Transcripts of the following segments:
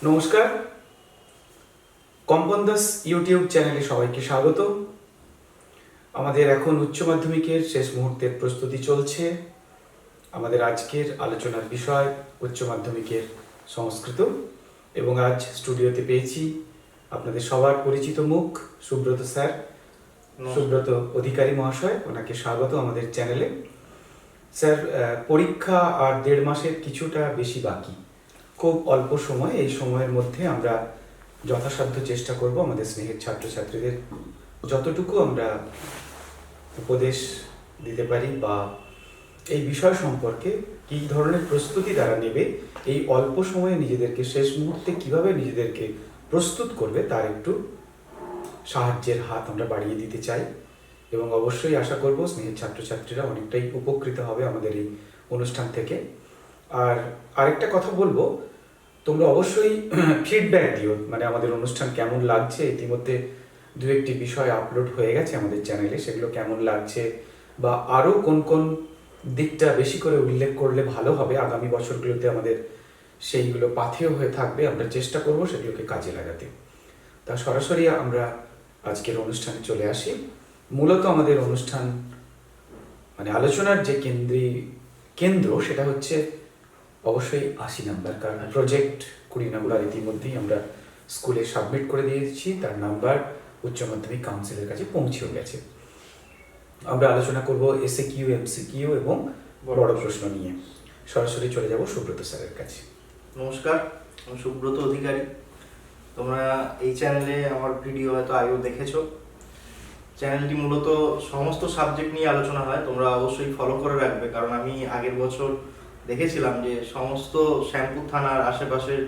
নমস্কার, কম্পন দাস ইউটিউব চ্যানেলে সবাইকে স্বাগত। আমাদের এখন উচ্চ মাধ্যমিকের শেষ মুহূর্তের প্রস্তুতি চলছে। আমাদের আজকের আলোচনার বিষয় উচ্চ মাধ্যমিকের সংস্কৃত, এবং আজ স্টুডিওতে পেয়েছি আপনাদের সবার পরিচিত মুখ সুব্রত স্যার, সুব্রত অধিকারী মহাশয়। ওনাকে স্বাগত আমাদের চ্যানেলে। স্যার, পরীক্ষা আর 1.5 মাসের কিছুটা বেশি বাকি, খুব অল্প সময়। এই সময়ের মধ্যে আমরা যথাসাধ্য চেষ্টা করব আমাদের স্নেহের ছাত্রছাত্রীদের যতটুকু আমরা উপদেশ দিতে পারি বা এই বিষয় সম্পর্কে কী ধরনের প্রস্তুতি তারা নেবে, এই অল্প সময়ে নিজেদেরকে শেষ মুহূর্তে কিভাবে নিজেদেরকে প্রস্তুত করবে তার একটু সাহায্যের হাত আমরা বাড়িয়ে দিতে চাই। এবং অবশ্যই আশা করব স্নেহের ছাত্রছাত্রীরা অনেকটাই উপকৃত হবে আমাদের এই অনুষ্ঠান থেকে। আর আরেকটা কথা বলবো, তোমরা অবশ্যই ফিডব্যাক দিও, মানে আমাদের অনুষ্ঠান কেমন লাগছে। ইতিমধ্যে 2-1টি বিষয় আপলোড হয়ে গেছে আমাদের চ্যানেলে, সেগুলো কেমন লাগছে বা আরও কোন কোন দিকটা বেশি করে উল্লেখ করলে ভালো হবে আগামী বছরগুলোতে আমাদের সেইগুলো পাথেয় হয়ে থাকবে। আমরা চেষ্টা করব সেগুলোকে কাজে লাগাতে। তা সরাসরি আমরা আজকের অনুষ্ঠানে চলে আসি। মূলত আমাদের অনুষ্ঠান মানে আলোচনার যে কেন্দ্র সেটা হচ্ছে অবশ্যই 80 নাম্বার, কারণ প্রজেক্ট 20 নাম্বার ইতিমধ্যেই আমরা স্কুলে সাবমিট করে দিয়েছি, তার নাম্বার উচ্চ মাধ্যমিক কাউন্সিলের কাছে পৌঁছেও গেছে। আমরা আলোচনা করব SAQ, MCQ এবং বড় প্রশ্ন নিয়ে। সরাসরি চলে যাব সুব্রত স্যারের কাছে। নমস্কার, আমি সুব্রত অধিকারী। তোমরা এই চ্যানেলে আমার ভিডিও হয়তো আগেও দেখেছো। চ্যানেলটি মূলত সমস্ত সাবজেক্ট নিয়ে আলোচনা হয়, তোমরা অবশ্যই ফলো করে রাখবে, কারণ আমি আগের বছর দেখেছিলাম যে সমস্ত শ্যামপুর থানার আশেপাশের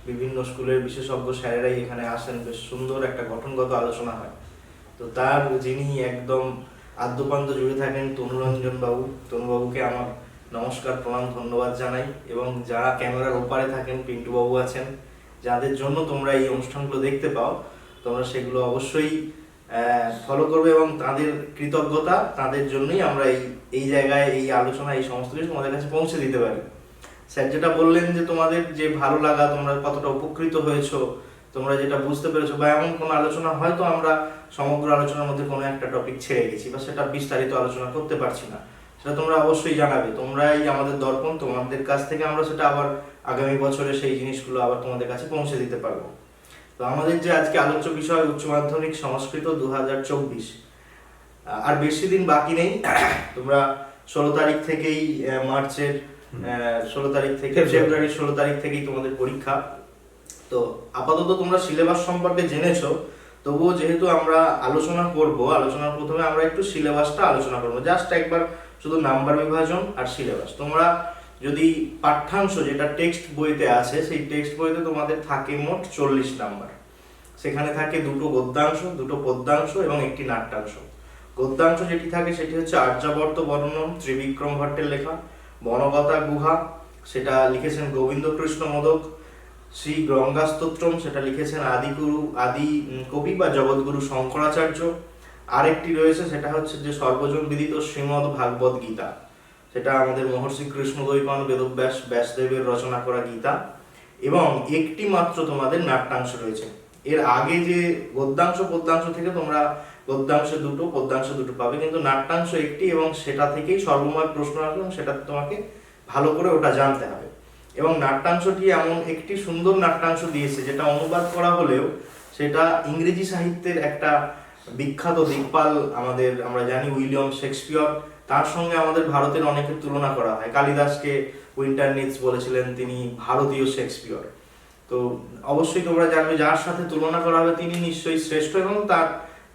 বিভিন্ন স্কুলের বিশেষজ্ঞ স্যারেরাই এখানে আসেন, বেশ সুন্দর একটা গঠনগত আলোচনা হয়। তো তার যিনি একদম আদ্যপান্ত জুড়ে থাকেন তনুরঞ্জন বাবু, তনুবাবুকে আমার নমস্কার, প্রণাম, ধন্যবাদ জানাই। এবং যারা ক্যামেরার ওপারে থাকেন, পিন্টু বাবু আছেন, যাদের জন্য তোমরা এই অনুষ্ঠানগুলো দেখতে পাও, তোমরা সেগুলো অবশ্যই ফলো করবে এবং তাদের কৃতজ্ঞতা, তাদের জন্যই আমরা এই জায়গায় এই আলোচনা, এই সমস্ত কিছু তোমাদের কাছে পৌঁছে দিতে পারি। স্যার যেটা বললেন যে তোমাদের যে ভালো লাগা, তোমরা কতটা উপকৃত হয়েছো, তোমরা যেটা বুঝতে পেরেছো, বা এমন কোনো আলোচনা হয়তো আমরা সমগ্র আলোচনার মধ্যে কোনো একটা টপিক ছেড়ে গেছি বা সেটা বিস্তারিত আলোচনা করতে পারছি না, সেটা তোমরা অবশ্যই জানাবে। তোমরাই আমাদের দর্পণ, তোমাদের কাছ থেকে আমরা সেটা আবার আগামী বছরে সেই জিনিসগুলো আবার তোমাদের কাছে পৌঁছে দিতে পারবো। তো আমাদের যে আজকে আলোচ্য বিষয় উচ্চ মাধ্যমিক সংস্কৃত 2024, আর বেশি দিন বাকি নেই। তোমরা 16 তারিখ থেকেই মার্চের 16 তারিখ থেকে ফেব্রুয়ারির 16 তারিখ থেকেই তোমাদের পরীক্ষা। তো আপাতত তোমরা সিলেবাস সম্পর্কে জেনেছো, তবুও যেহেতু আমরা আলোচনা করব, আলোচনার প্রথমে আমরা একটু সিলেবাসটা আলোচনা করবো, জাস্ট একবার শুধু নাম্বার বিভাজন আর সিলেবাস। তোমরা যদি পাঠ্যাংশ যেটা টেক্সট বইতে আছে, সেই টেক্সট বইতে তোমাদের থাকে মোট 40 নাম্বার। সেখানে থাকে 2টো গদ্যাংশ, 2টো পদ্যাংশ এবং 1টি নাট্যাংশ। গদ্যাংশ যেটি থাকে সেটি হচ্ছে আর্যাবর্ত বর্ণন, ত্রিবিক্রম ভট্টের লেখা। বনগতা গুহা, সেটা লিখেছেন গোবিন্দ কৃষ্ণ মোদক। শ্রী গঙ্গা স্তোত্রম, সেটা লিখেছেন আদি কবি বা জগৎগুরু শঙ্করাচার্য। আরেকটি রয়েছে, সেটা হচ্ছে যে সর্বজন বিদিত শ্রীমদ্ ভাগবত গীতা, সেটা আমাদের মহর্ষি কৃষ্ণদ্বৈপায়ন বেদব্যাস ব্যাসদেবের রচনা করা গীতা। এবং একটি মাত্র তোমাদের নাট্যাংশ রয়েছে। এর আগে যে গদ্যাংশ পদ্যাংশ থেকে তোমরা গদ্যাংশ 2টো পদ্যাংশ 2টো পাবে, কিন্তু নাট্যাংশ একটি, এবং সেটা থেকেই সর্বময় প্রশ্ন আসবে এবং সেটা তোমাকে ভালো করে ওটা জানতে হবে। এবং নাট্যাংশটি এমন একটি সুন্দর নাট্যাংশ দিয়েছে যেটা অনুবাদ করা হলেও সেটা ইংরেজি সাহিত্যের একটা বিখ্যাত দিকপাল, আমরা জানি উইলিয়াম শেক্সপিয়র, তার সঙ্গে আমাদের ভারতের অনেকের তুলনা করা হয়। কালিদাসকে উইন্টার নিটস বলেছিলেন তিনি ভারতীয় শেক্সপিয়র। তো অবশ্যই তোমরা জানবে যার সাথে তুলনা করা হবে তিনি নিশ্চয়ই শ্রেষ্ঠ, এবং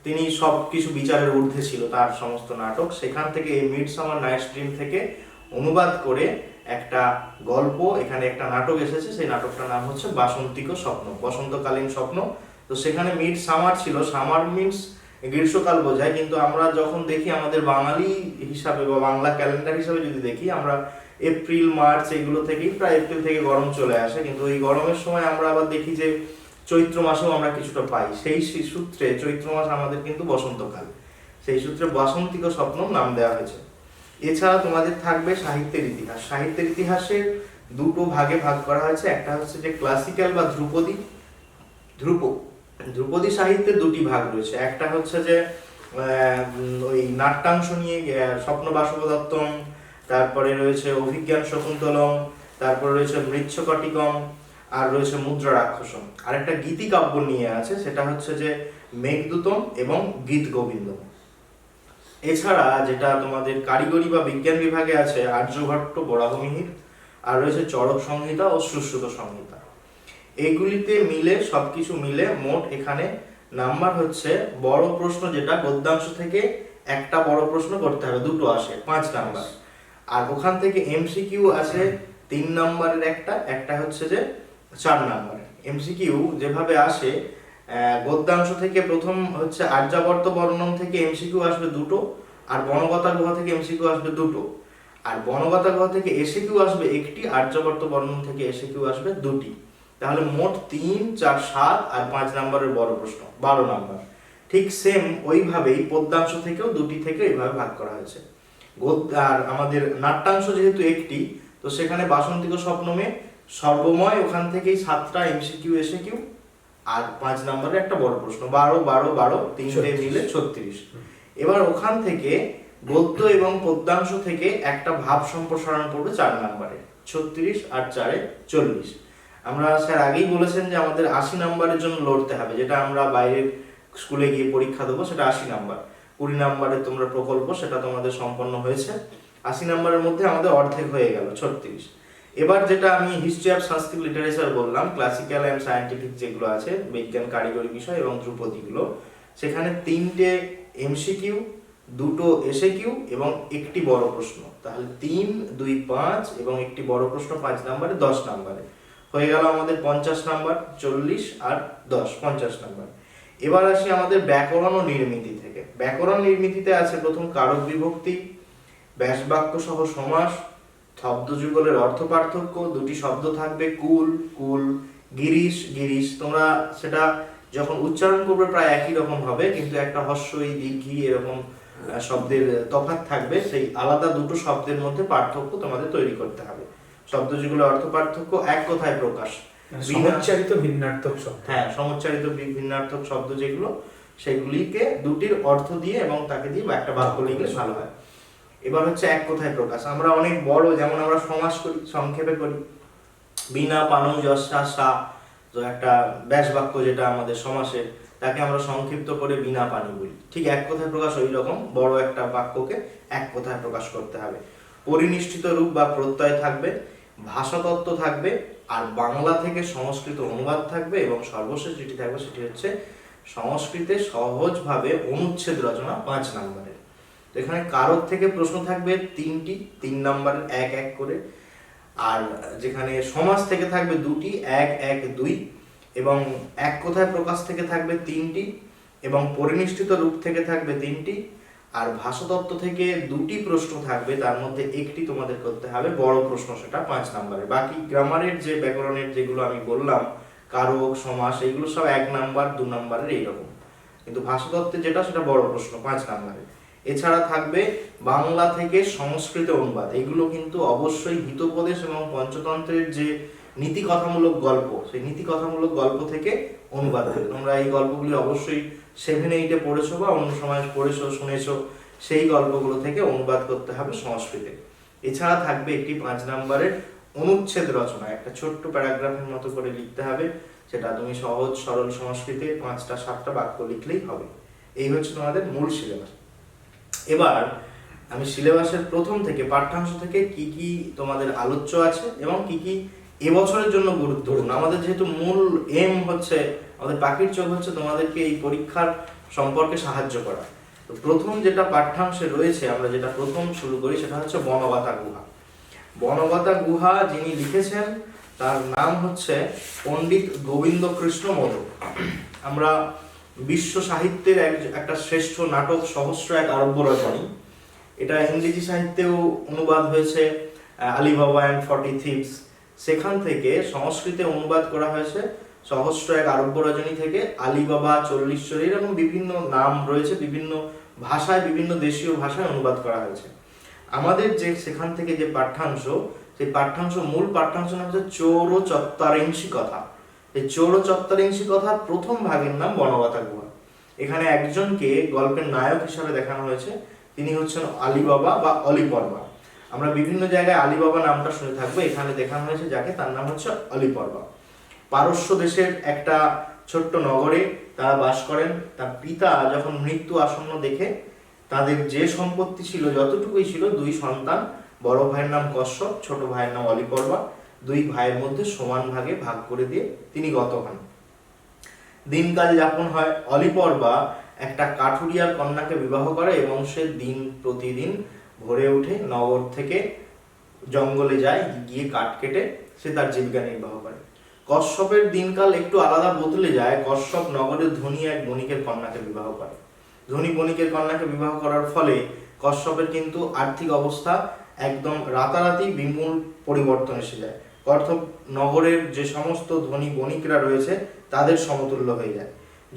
তিনি সব কিছু বিচারের ঊর্ধ্বে ছিল তার সমস্ত নাটক। সেখান থেকে এই মিডসামার নাইটস ড্রিম থেকে অনুবাদ করে একটা গল্প, এখানে একটা নাটক এসেছে। সেই নাটকটার নাম হচ্ছে বাসন্তিক স্বপ্ন, বসন্তকালীন স্বপ্ন। তো সেখানে মিড সামার ছিল, সামার মিনস গ্রীষ্মকাল বোঝায়, কিন্তু আমরা যখন দেখি আমাদের বাঙালি হিসাবে বা বাংলা ক্যালেন্ডার হিসাবে যদি দেখি, আমরা এপ্রিল মার্চ এগুলো থেকেই, প্রায় এপ্রিল থেকে গরম চলে আসে, কিন্তু এই গরমের সময় আমরা আবার দেখি যে চৈত্র মাসেও আমরা কিছুটা পাই। সেই সূত্রে চৈত্র মাস আমাদের কিন্তু বসন্তকাল, সেই সূত্রে বাসন্তিক স্বপ্ন নাম দেওয়া হয়েছে। এছাড়া তোমাদের থাকবে সাহিত্যের ইতিহাস। সাহিত্যের ইতিহাসের দুটো ভাগে ভাগ করা হয়েছে। একটা হচ্ছে যে ক্লাসিক্যাল বা ধ্রুপদী সাহিত্যে দুটি ভাগ রয়েছে। একটা হচ্ছে যে ওই নাট্যাংশ নিয়ে স্বপ্ন বাসবদত্তম, তারপরে রয়েছে অভিজ্ঞান শকুন্তলম, তারপরে রয়েছে মৃচ্ছকটিকম, আর রয়েছে মুদ্রা রাক্ষসম। আর একটা গীতি কাব্য নিয়ে আছে, সেটা হচ্ছে যে মেঘদূতম এবং গীত গোবিন্দম। এছাড়া যেটা তোমাদের কারিগরি বা বিজ্ঞান বিভাগে আছে আর্যভট্ট, বরাহমিহির, আর রয়েছে চরক সংহিতা ও সুশ্রুত সংহিতা। এগুলিতে মিলে সবকিছু মিলে মোট এখানে নাম্বার হচ্ছে বড় প্রশ্ন যেটা গদ্যাংশ থেকে একটা বড় প্রশ্ন করতে হবে, দুটো আসে 5 নাম্বার। আর ওখান থেকে এমসিকিউ আছে 3 নাম্বারের একটা হচ্ছে যে 4 নাম্বারের। এমসিকিউ যেভাবে আসে, গদ্যাংশ থেকে প্রথম হচ্ছে আর্যাবর্ত বর্ণম থেকে এমসিকিউ আসবে দুটো, আর বনগতা গুহা থেকে এমসিকিউ আসবে দুটো, আর বনগতা গুহা থেকে এসিকিউ আসবে একটি, আর্যাবর্ত বর্ণম থেকে এসিকিউ আসবে দুটি। তাহলে মোট 3, 4, 7 আর 5 নাম্বারের বড় প্রশ্ন 12 নাম্বার। ঠিক সেম ওইভাবেই পদ্যাংশ থেকেও দুটি থেকে এইভাবে ভাগ করা হয়েছে। আর আমাদের নাট্যাংশ যেহেতু একটি, তো সেখানে বাসন্তিক স্বপ্নমে সর্বময় ওখান থেকেই 7টা এমসিকিউ এসিকিউ আর 5 নাম্বারের একটা বড় প্রশ্ন, 12 12 12 তিনটে মিলে 36। এবার ওখান থেকে গদ্য এবং পদ্যাংশ থেকে একটা ভাব সম্প্রসারণ পড়বে 4 নাম্বারে, 36 আর 4 40। আমরা স্যার আগেই বলেছেন যে আমাদের 80 নাম্বারের জন্য লড়তে হবে, যেটা আমরা বাইরের স্কুলে গিয়ে পরীক্ষা দেবো, সেটা 80 নাম্বার। 20 নাম্বারের তোমরা প্রকল্প, সেটা তোমাদের সম্পন্ন হয়েছে। 80 নাম্বারের মধ্যে আমাদের অর্ধেক হয়ে গেল, 36। এবার যেটা আমি হিস্ট্রি অফ সংস্কৃত লিটারেচার বললাম, ক্লাসিক্যাল অ্যান্ড সায়েন্টিফিক যেগুলো আছে, বিজ্ঞান কারিগরি বিষয় এবং ধ্রুপদীগুলো, সেখানে 3টে এমসিকিউ, 2টো এসএকিউ এবং একটি বড় প্রশ্ন। তাহলে 3, 2, 5 এবং একটি বড় প্রশ্ন 5 নাম্বারে, 10 নাম্বারে হয়ে গেল আমাদের 50 নাম্বার। 40 আর 10 50 নাম্বার। এবার আসি আমাদের ব্যাকরণ ও নির্মিতি থেকে। ব্যাকরণ নির্মিতিতে আছে প্রথম কারক বিভক্তি, ব্যাসবাক্য সহ সমাস, শব্দ যুগলের অর্থ পার্থক্য, দুটি শব্দ থাকবে কুল কুল, গিরিশ গিরিশ। তোমরা সেটা যখন উচ্চারণ করবে প্রায় একই রকম হবে, কিন্তু একটা হস্যই দীর্ঘি এরকম শব্দের তফাৎ থাকবে। সেই আলাদা দুটো শব্দের মধ্যে পার্থক্য তোমাদের তৈরি করতে হবে। শব্দ যুগলের অর্থ পার্থক্য, এক কথায় প্রকাশ, সমুচ্চারিত ভিন্নার্থক শব্দ। হ্যাঁ, সমুচ্চারিত ভিন্নার্থক শব্দ যেগুলো, সেগুলিকে দুটির অর্থ দিয়ে এবং তাকে দিয়ে একটা বাক্য লিখলে ভালো হয়। এবার হচ্ছে এক কথায় প্রকাশ। আমরা অনেক বড়, যেমন আমরা সমাস করি, সংক্ষেপে করি, বিনা পানু যশা সা, তো একটা ব্যাস বাক্য যেটা আমাদের সমাসে, তাকে আমরা সংক্ষিপ্ত করে বিনা পানি বলি। ঠিক এক কথায় প্রকাশ ওই রকম বড় একটা বাক্যকে এক কথায় প্রকাশ করতে হবে। পরিনিষ্ঠিত রূপ বা প্রত্যয় থাকবে, ভাষাতত্ত্ব থাকবে, আর বাংলা থেকে সংস্কৃত অনুবাদ থাকবে, এবং সর্বশেষ যেটি থাকবে সেটি হচ্ছে সংস্কৃতে সহজভাবে অনুচ্ছেদ রচনা 5 নাম্বারের। তো এখানে কারক থেকে প্রশ্ন থাকবে 3টি, 3 নাম্বারের 1 1 করে। আর যেখানে সমাস থেকে থাকবে 2টি, 1 1 2, এবং এক কথায় প্রকাশ থেকে থাকবে 3টি, এবং পরিনিষ্ঠিত রূপ থেকে থাকবে 3টি, আর ভাষাতত্ত্ব থেকে 2টি প্রশ্ন থাকবে, তার মধ্যে একটি তোমাদের করতে হবে বড় প্রশ্ন, সেটা 5 নাম্বারের। বাকি গ্রামারের যে ব্যাকরণের যেগুলো আমি বললাম, কারক সমাস, এইগুলো সব 1 নাম্বার 2 নাম্বারের এইরকম, কিন্তু ভাষাতত্ত্বে যেটা সেটা বড় প্রশ্ন 5 নাম্বারের। এছাড়া থাকবে বাংলা থেকে সংস্কৃত অনুবাদ। এগুলো কিন্তু অবশ্যই হিতোপদেশ এবং পঞ্চতন্ত্রের যে নীতি কথামূলক গল্প, সেই নীতি কথামূলক গল্প থেকে অনুবাদ হবে। তোমরা এই গল্পগুলি অবশ্যই 7 8-এ পড়েছো বা অন্য সময় পড়েছো শুনেছো, সেই গল্পগুলো থেকে অনুবাদ করতে হবে সংস্কৃতে। এছাড়া থাকবে একটি 5 নাম্বারের অনুচ্ছেদ রচনা, একটা ছোট্ট প্যারাগ্রাফের মতো করে লিখতে হবে, সেটা তুমি সহজ সরল সংস্কৃতে 5টা 7টা বাক্য লিখলেই হবে। এই হচ্ছে তোমাদের মূল সিলেবাস। এবার আমি সিলেবাসের প্রথম থেকে, পাঠ্যাংশ থেকে কি কি তোমাদের আলোচ্য আছে এবং কি কি এবছরের জন্য গুরুত্বপূর্ণ। আমাদের যেহেতু মূল এম হচ্ছে, আমাদের পাখির চোখ হচ্ছে তোমাদেরকে এই পরীক্ষার সম্পর্কে সাহায্য করা। তো প্রথম যেটা পাঠ্যাংশে রয়েছে, আমরা যেটা প্রথম শুরু করি, সেটা হচ্ছে বনগতা গুহা। বনগতা গুহা যিনি লিখেছেন তার নাম হচ্ছে পণ্ডিত গোবিন্দ কৃষ্ণ মোদক। আমরা বিশ্ব সাহিত্যের একটা শ্রেষ্ঠ নাটক সহস্র এক আরব্য রজনী, এটা ইংরেজি সাহিত্যেও অনুবাদ হয়েছে, আলিবাবা অ্যান্ড 40 থিভস। সেখান থেকে সংস্কৃতে অনুবাদ করা হয়েছে সহস্র এক আরব্য রজনী থেকে আলিবাবা, 40 চোর, এরকম বিভিন্ন নাম রয়েছে, বিভিন্ন ভাষায়, বিভিন্ন দেশীয় ভাষায় অনুবাদ করা হয়েছে। আমাদের যে সেখান থেকে যে পাঠ্যাংশ, সেই পাঠ্যাংশ, মূল পাঠ্যাংশ নাম হচ্ছে চৌরচত্বরিংশি কথা। এই চৌরচত্বরিংশি কথার প্রথম ভাগের নাম বনগাতা গুহা। এখানে একজনকে গল্পের নায়ক হিসাবে দেখানো হয়েছে, তিনি হচ্ছেন আলীবাবা বা অলিপর্বা। আমরা বিভিন্ন জায়গায় আলীবাবা নামটা শুনে থাকবো, এখানে দেখানো হয়েছে যাকে, তার নাম হচ্ছে অলিপর্বা। পারস্য দেশের একটা ছোট্ট নগরে তারা বাস করেন। তার পিতা যখন মৃত্যু আসন্ন দেখে তাদের যে সম্পত্তি ছিল যতটুকুই ছিল, দুই সন্তান, বড় ভাইয়ের নাম কশ্যপ, ছোট ভাইয়ের নাম অলিপর্বা, দুই ভাইয়ের মধ্যে সমান ভাগে ভাগ করে দিয়ে তিনি গত হন। দিনকাল যাপন হয়। অলিপর্বা একটা কাঠুরিয়ার কন্যাকে বিবাহ করে এবং সে দিন প্রতিদিন ভোরে উঠে নগর থেকে জঙ্গলে যায়, গিয়ে কাঠ কেটে সে তার জীবিকা নির্বাহ করে। কশ্যপের দিনকাল একটু আলাদা বদলে যায়। কশ্যপ নগরের ধনী এক বণিকের কন্যাকে বিবাহ করে। ধনী বণিকের কন্যাকে বিবাহ করার ফলে কশ্যপের কিন্তু আর্থিক অবস্থা একদম রাতারাতি বিমূল পরিবর্তন এসে যায়। অর্থাৎ নগরের যে সমস্ত ধনী বণিকরা রয়েছে তাদের সমতুল্য হয়ে যায়।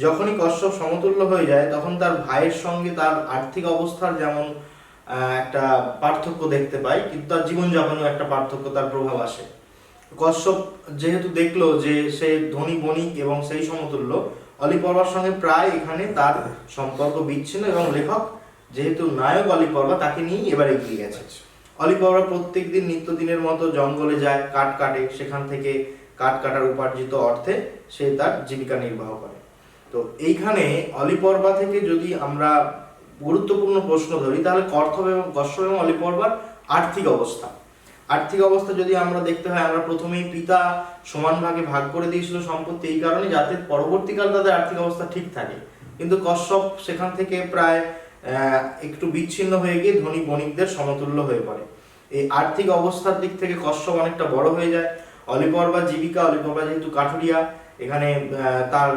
যখনই কশ্যপ সমতুল্য হয়ে যায় তখন তার ভাইয়ের সঙ্গে তার আর্থিক অবস্থার যেমন একটা পার্থক্য দেখতে পাই, কিন্তু তার জীবনযাপনেও একটা পার্থক্য, তার প্রভাব আসে। কশ্যপ যেহেতু দেখলো যে সে ধনী বণিক এবং সেই সমতুল্য, অলিপর্বার সঙ্গে প্রায় এখানে তার সম্পর্ক বিচ্ছিন্ন, এবং লেখক যেহেতু নায়ক অলিপর্বা তাকে নিয়েই এবার এগিয়ে গেছে। অলিপর্বা প্রত্যেকদিন নিত্যদিনের মতো জঙ্গলে যায়, কাঠ কাটে, সেখান থেকে কাঠ কাটার উপার্জিত অর্থে সে তার জীবিকা নির্বাহ করে। তো এইখানে অলিপর্বা থেকে যদি আমরা গুরুত্বপূর্ণ প্রশ্ন ধরি তাহলে কশ্যপ এবং অলিপর্বার আর্থিক অবস্থা যদি আমরা দেখতে হয়, আমরা প্রথমেই পিতা সমান ভাগে ভাগ করে দিয়েছিল সম্পত্তি এই কারণে যাতে পরবর্তীকাল তাদের আর্থিক অবস্থা ঠিক থাকে, কিন্তু কশ্যপ সেখান থেকে প্রায় একটু বিচ্ছিন্ন হয়ে গিয়ে ধনী বণিকদের সমতুল্য হয়ে পড়ে। এই আর্থিক অবস্থার দিক থেকে কশ্যপ অনেকটা বড় হয়ে যায়। অলিপর্বা জীবিকা, অলিপর্বা যেহেতু কাঠুরিয়া, এখানে তার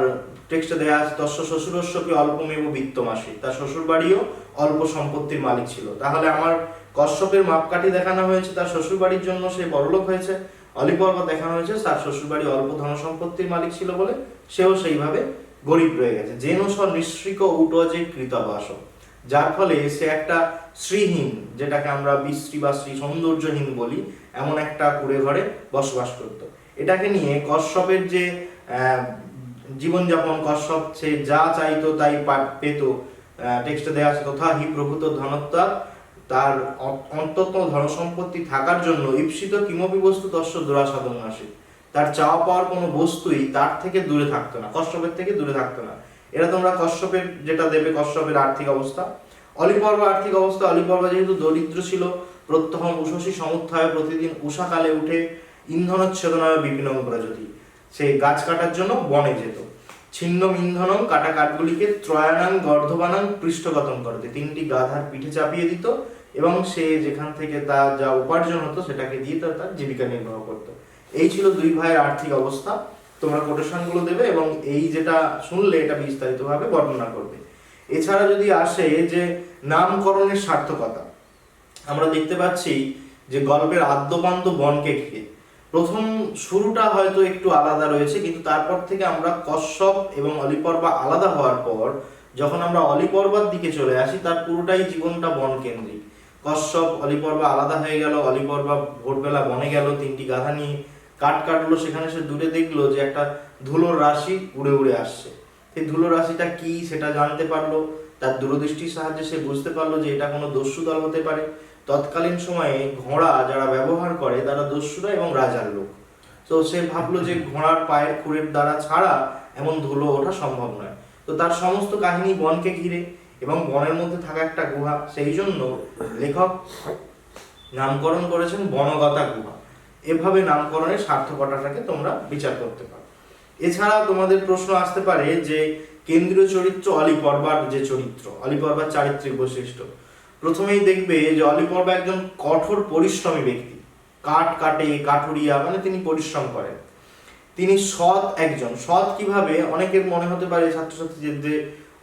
টেক্সটে দেয়া আছে তস্য শ্বশুরস্যপি অল্পমেব বিত্তমাসী, তার শ্বশুর বাড়িও অল্প সম্পত্তির মালিক ছিল। তাহলে আমার কশ্যপের মাপকাঠি দেখানো হয়েছে তার শ্বশুর বাড়ির জন্য সে বড়লোক হয়েছে, অলিপর্বা দেখানো হয়েছে তার শ্বশুর বাড়ি অল্প ধন সম্পত্তির মালিক ছিল বলে সেও সেইভাবে গরিব রয়ে গেছে। যেন স নিঃশ্রিক উটজে কৃতবাস, যার ফলে সে একটা শ্রীহীন, যেটাকে আমরা বিশ্রী বা শ্রী সৌন্দর্যহীন বলি, এমন একটা কুড়ে ঘরে বসবাস করত। এটাকে নিয়ে কশ্যপের যে জীবনযাপন, কশ্যপ সে যা চাইতো তাই পেত, টেক্সটে দেওয়া আছে তথা হি প্রভূত ধনত্বা, তার অন্তত ধনসম্পত্তি থাকার জন্য ঈপ্সিত কিমপি বস্তু তস্য দুরাসাধন আসে, তার চাওয়া পাওয়ার কোনো বস্তুই তার থেকে দূরে থাকতো না, কশ্যপের থেকে দূরে থাকতো না। এরা তোমরা কশ্যপের যেটা দেবে কশ্যপের আর্থিক অবস্থা। অলিপর্বা আর্থিক অবস্থা, অলিপর্বা যেহেতু দরিদ্র ছিল, প্রত্যহম উষসী সমুত্থায়, প্রতিদিন উষাকালে উঠে ইন্ধনোচ্ছেদনায় বিপিনং প্রজাতি, সে গাছ কাটার জন্য বনে যেত। ছিন্নম ইন্ধনম, কাটা কাঠগুলিকে ত্রয়ানাং গর্ধবানাং পৃষ্ঠগতম করতে, তিনটি গাধার পিঠে চাপিয়ে দিত এবং সে যেখান থেকে তার যা উপার্জন হতো সেটাকে দিয়ে তার জীবিকা নির্বাহ করত। এই ছিল দুই ভাইয়ের আর্থিক অবস্থা। তোমরা কোটেশনগুলো দেবে এবং এই যেটা শুনলে এটা বিস্তারিতভাবে বর্ণনা করবে। এছাড়া যদি আসে যে নামকরণের সার্থকতা, আমরা দেখতে পাচ্ছি যে গল্পের আদ্যপান্ত বনকে ঘিরে প্রথম শুরুটা হয়তো একটু আলাদা রয়েছে, কিন্তু তারপর থেকে আমরা কশ্যপ এবং অলিপর্বা আলাদা হওয়ার পর যখন আমরা অলিপর্বার দিকে চলে আসি তার পুরোটাই জীবনটা বন কেন্দ্রিক। কশ্যপ অলিপর্বা আলাদা হয়ে গেল, অলিপর্বা ভোরবেলা বনে গেল, তিনটি গাধা নিয়ে কাঠ কাটলো, সেখানে সে দূরে দেখলো যে একটা ধুলোর রাশি উড়ে উড়ে আসছে। সেই ধুলোর রাশিটা কি সেটা জানতে পারলো, তার দূরদৃষ্টির সাহায্যে সে বুঝতে পারলো যে এটা কোনো দস্যু দল হতে পারে। তৎকালীন সময়ে ঘোড়া যারা ব্যবহার করে তারা দস্যুরা এবং রাজার লোক। তো সে ভাবলো যে ঘোড়ার পায়ের খুরের দ্বারা ছাড়া এমন ধুলো ওঠা সম্ভব নয়। তো তার সমস্ত কাহিনী বনকে ঘিরে এবং বনের মধ্যে থাকা একটা গুহা, সেই জন্য লেখক নামকরণ করেছেন বনগাতা গুহা। এভাবে নামকরণের সার্থকতাটাকে তোমরা বিচার করতে পারো। এছাড়া তোমাদের প্রশ্ন আসতে পারে যে কেন্দ্রীয় চরিত্র অলিপর্বার যে চরিত্র, অলিপর্বার চারিত্রিক বৈশিষ্ট্য। প্রথমেই দেখবে যে অলিপর্বা একজন কঠোর পরিশ্রমী ব্যক্তি, কাঠ কাটে, কাঠুরিয়া, মানে তিনি পরিশ্রম করেন। তিনি সৎ একজন। সৎ কিভাবে? অনেকের মনে হতে পারে ছাত্রছাত্রীদের যে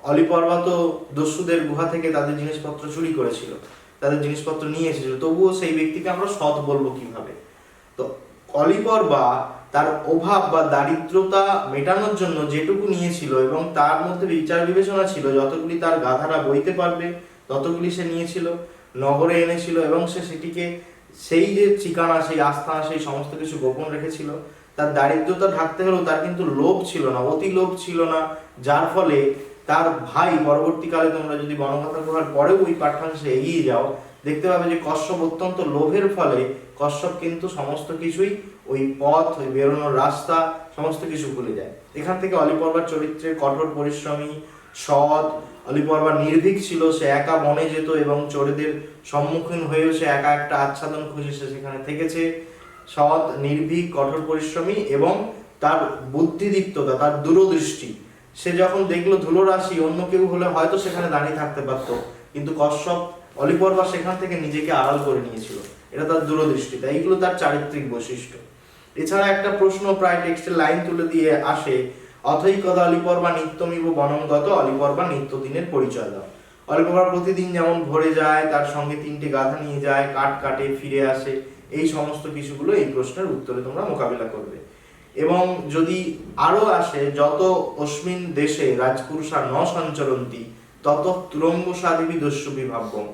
অলিপর্বা তো দস্যুদের গুহা থেকে তাদের জিনিসপত্র চুরি করেছিল, তাদের জিনিসপত্র নিয়ে এসেছিল, তবুও সেই ব্যক্তিকে আমরা সৎ বলবো কিভাবে? তো অলিপর্বা তার অভাব বা দারিদ্রতা মেটানোর জন্য যেটুকু নিয়েছিল এবং তার মধ্যে বিচার বিবেচনা ছিল, যতগুলি তার গাধারা বইতে পারবে ততগুলি সে নিয়েছিল, নগরে এনেছিল এবং সে সেটিকে সেই যে ঠিকানা, সেই আস্থানা, সেই সমস্ত কিছু গোপন রেখেছিল। তার দারিদ্রতা ঢাকতে হলেও তার কিন্তু লোভ ছিল না, অতি লোভ ছিল না, যার ফলে তার ভাই পরবর্তীকালে, তোমরা যদি বনগাঁথা গুহার পরেও ওই পাঠ্যাংশে এগিয়ে যাও, দেখতে পাবে যে কশ্যপ অত্যন্ত লোভের ফলে কশ্যপ কিন্তু সমস্ত কিছুই, ওই পথ, ওই বেরোনোর রাস্তা, সমস্ত কিছু ভুলে যায়। এখান থেকে অলিপর্বার চরিত্রের কঠোর পরিশ্রমী, সৎ, অলিপর্বা নির্ভীক ছিল, সে একা বনে যেত এবং চোরেদের সম্মুখীন হয়েও সে একা একটা আচ্ছাদন খুঁজে সে সেখানে থেকেছে। সৎ, নির্ভীক, কঠোর পরিশ্রমী এবং তার বুদ্ধিদীপ্ততা, তার দূরদৃষ্টি। সে যখন দেখলো ধুলো রাশি, অন্য কেউ হলে হয়তো সেখানে দাঁড়িয়ে থাকতে পারতো, কিন্তু কশ্যপ, অলিপর্বা সেখান থেকে নিজেকে আড়াল করে নিয়েছিল। এটা তার দূরদৃষ্টি, তাই এইগুলো তার চারিত্রিক বৈশিষ্ট্য। এছাড়া একটা প্রশ্ন প্রায় টেক্সটের লাইন তুলে দিয়ে আসে, অথৈকদা অলিপর্বা নিত্যমিব বনমগত, অলিপর্বা নিত্যদিনের পরিচয় দাও। অলিপর্বা প্রতিদিন যেমন ভরে যায়, তার সঙ্গে 3টে গাধা নিয়ে যায়, কাঠ কাটে, ফিরে আসে, এই সমস্ত কিছুগুলো এই প্রশ্নের উত্তরে তোমরা মোকাবিলা করবে। এবং যদি আরো আসে, যত অস্মিন দেশে রাজপুরুষা ন সঞ্চরন্তি তত তুরঙ্গ সাধিবি দস্যুবি ভাব্যম।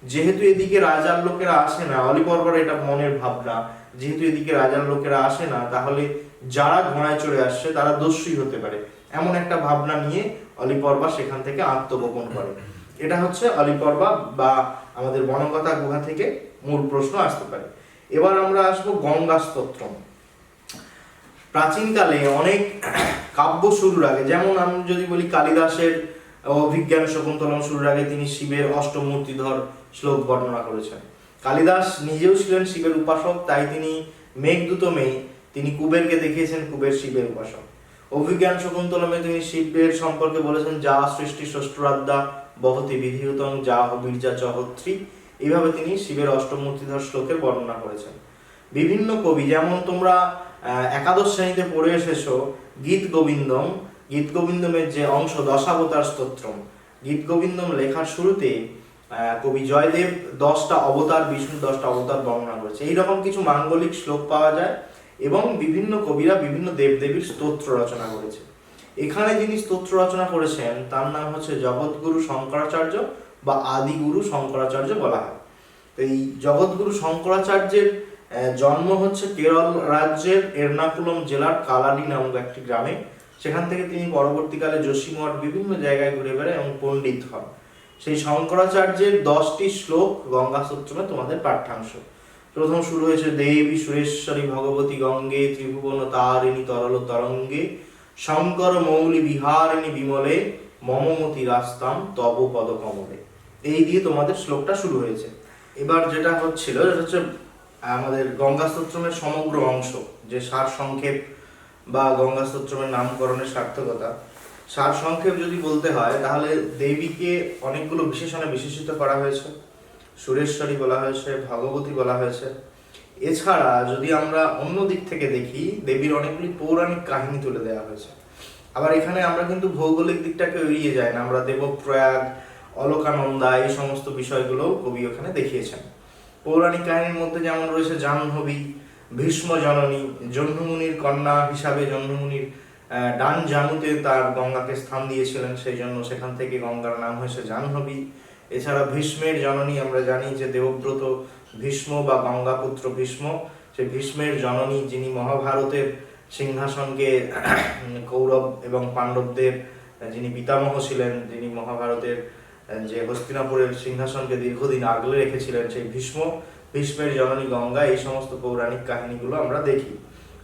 যেহেতু এদিকে রাজার লোকেরা আসে না, অলিপর্বার এটা মনের ভাবনা, যেহেতু এদিকে রাজার লোকেরা আসে না, তাহলে যারা ঘোড়ায় চড়ে আসছে তারা দস্যুই হতে পারে, এমন একটা ভাবনা নিয়ে অলিপর্বা সেখান থেকে আত্মগোপন করে। এটা হচ্ছে অলিপর্বা বা আমাদের বনগাথা গুহা থেকে মূল প্রশ্ন আসতে পারে। এবার আমরা আসবো গঙ্গা স্তোত্রম। প্রাচীনকালে অনেক কাব্য শুরুর আগে, যেমন আমি যদি বলি কালিদাসের অভিজ্ঞান শকুন্তলম শুরুর আগে তিনি শিবের অষ্টমূর্তিধর শ্লোক বর্ণনা করেছেন। কালিদাস নিজেও ছিলেন শিবের উপাসক, তাই তিনি মেঘদূতমে তিনি কুবেরকে দেখিয়েছেন কুবের শিবের উপাসক। অভিজ্ঞান শকুন্তলমে তিনি শিবের সম্পর্কে বলেছেন, যা সৃষ্টি ষষ্ঠরাদ্যা বহতি বিধিহুতং যা বীর্যা চহত্রী। এইভাবে তিনি শিবের অষ্টমূর্তিধর শ্লোকের বর্ণনা করেছেন। বিভিন্ন কবি, যেমন তোমরা একাদশ শ্রেণীতে পড়ে এসেছো গীত গোবিন্দম, গীত গোবিন্দমের যে অংশ দশাবতার স্তোত্রম, গীত গোবিন্দম লেখার শুরুতে কবি জয়দেব 10টা অবতার, বিষ্ণু 10টা অবতার বর্ণনা করেছে। এইরকম কিছু মাঙ্গলিক শ্লোক পাওয়া যায় এবং বিভিন্ন কবিরা বিভিন্ন দেবদেবীর স্তোত্র রচনা করেছে। এখানে যিনি স্তোত্র রচনা করেছেন তার নাম হচ্ছে জগৎগুরু শঙ্করাচার্য বা আদিগুরু শঙ্করাচার্য বলা হয়। তো এই জগৎগুরু শঙ্করাচার্যের জন্ম হচ্ছে কেরল রাজ্যের এর্নাকুলম জেলার কালালি নামক একটি গ্রামে। সেখান থেকে তিনি পরবর্তীকালে যোশীমঠ বিভিন্ন জায়গায় ঘুরে বেড়ায় এবং পণ্ডিত হন। সেই শঙ্করাচার্যের 10টি শ্লোক গঙ্গা স্তোত্রমে তোমাদের পাঠ্যাংশ। প্রথম শুরু হয়েছে, দেবী সুরেশ্বরী ভগবতী গঙ্গে ত্রিভুবন তারিণী তরল তরঙ্গে শঙ্কর মৌলি বিহারিণী বিমলে মমমতি রাস্তাম তব পদ কমলে। এই দিয়ে তোমাদের শ্লোকটা শুরু হয়েছে। এবার যেটা হচ্ছিল, যেটা হচ্ছে আমাদের গঙ্গা স্তোত্রমের সমগ্র অংশ, যে সার সংক্ষেপ বা গঙ্গা স্তোত্রমের নামকরণের সার্থকতা। সার সংক্ষেপ যদি বলতে হয়, তাহলে দেবীকে অনেকগুলো বিশেষণে বিশেষিত করা হয়েছে। সুরেশ্বরী বলা হয়েছে, ভগবতী বলা হয়েছে। এছাড়া যদি আমরা অন্য দিক থেকে দেখি, দেবীর অনেকগুলি পৌরাণিক কাহিনী তুলে দেওয়া হয়েছে। আবার এখানে আমরা কিন্তু ভৌগোলিক দিকটাকে এড়িয়ে যাই না, আমরা দেবপ্রয়াগ, অলকানন্দা, এই সমস্ত বিষয়গুলো কবি ওখানে দেখিয়েছেন। পৌরাণিক কাহিনীর মধ্যে যেমন রয়েছে জাহ্নবী, ভীষ্ম জননী, জহ্নমুনির কন্যা হিসাবে জহ্নমুনির ডান জানুতে তার গঙ্গাকে স্থান দিয়েছিলেন, সেই জন্য সেখান থেকে গঙ্গার নাম হয়েছে জাহ্নবী। এছাড়া ভীষ্মের জননী, আমরা জানি যে দেবব্রত ভীষ্ম বা গঙ্গাপুত্র ভীষ্ম, সেই ভীষ্মের জননী যিনি মহাভারতের সিংহাসনকে কৌরব এবং পাণ্ডবদের যিনি পিতামহ ছিলেন, যিনি মহাভারতের যে হস্তিনাপুরের সিংহাসনকে দীর্ঘদিন আগলে রেখেছিলেন, সেই ভীষ্মের জননী গঙ্গা, এই সমস্ত পৌরাণিক কাহিনীগুলো আমরা দেখি।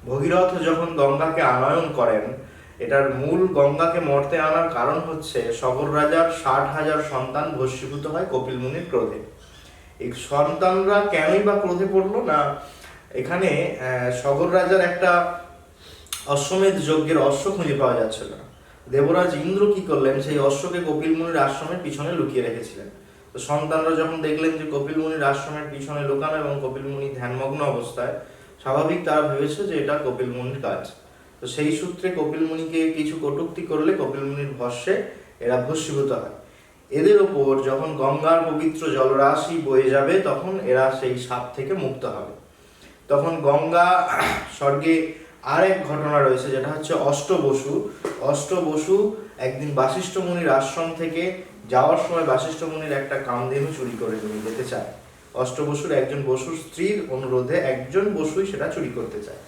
ভগীরথ যখন গঙ্গাকে আনয়ন করেন, এটার মূল গঙ্গাকে মর্তে আনার কারণ হচ্ছে সগর রাজার 60,000 সন্তান ভস্মীভূত হয় কপিল মুনির ক্রোধে। এই সন্তানরা কেনই বা ক্রোধে পড়লো না, এখানে সগর রাজার একটা অশ্বমেধ যজ্ঞের অশ্ব খুঁজে পাওয়া যাচ্ছিল না। দেবরাজ ইন্দ্র কি করলেন, সেই অশ্বকে কপিল মুনির আশ্রমের পিছনে লুকিয়ে রেখেছিলেন। তো সন্তানরা যখন দেখলেন যে কপিল মুনির আশ্রমের পিছনে লুকানো এবং কপিল মুনি ধ্যানমগ্ন অবস্থায়, স্বাভাবিক তারা ভেবেছে যে এটা কপিল মুনির কাজ। তো সেই সূত্রে কপিল মুনিকে কিছু কটূক্তি করলে কপিল মুনির ভস্যে এরা ভস্মীভূত হয়। এদের ওপর যখন গঙ্গার পবিত্র জলরাশি বয়ে যাবে, তখন এরা সেই সাপ থেকে মুক্ত হবে। তখন গঙ্গা স্বর্গে আরেক ঘটনা রয়েছে, যেটা হচ্ছে অষ্টবসু। অষ্টবসু একদিন বাশিষ্ঠ মুনির আশ্রম থেকে যাওয়ার সময় বাশিষ্ঠ মুনির একটা কামধেনু চুরি করে নিয়ে যেতে চায়। অষ্টবসুর একজন বসুর স্ত্রীর অনুরোধে একজন বসুই সেটা চুরি করতে চায়।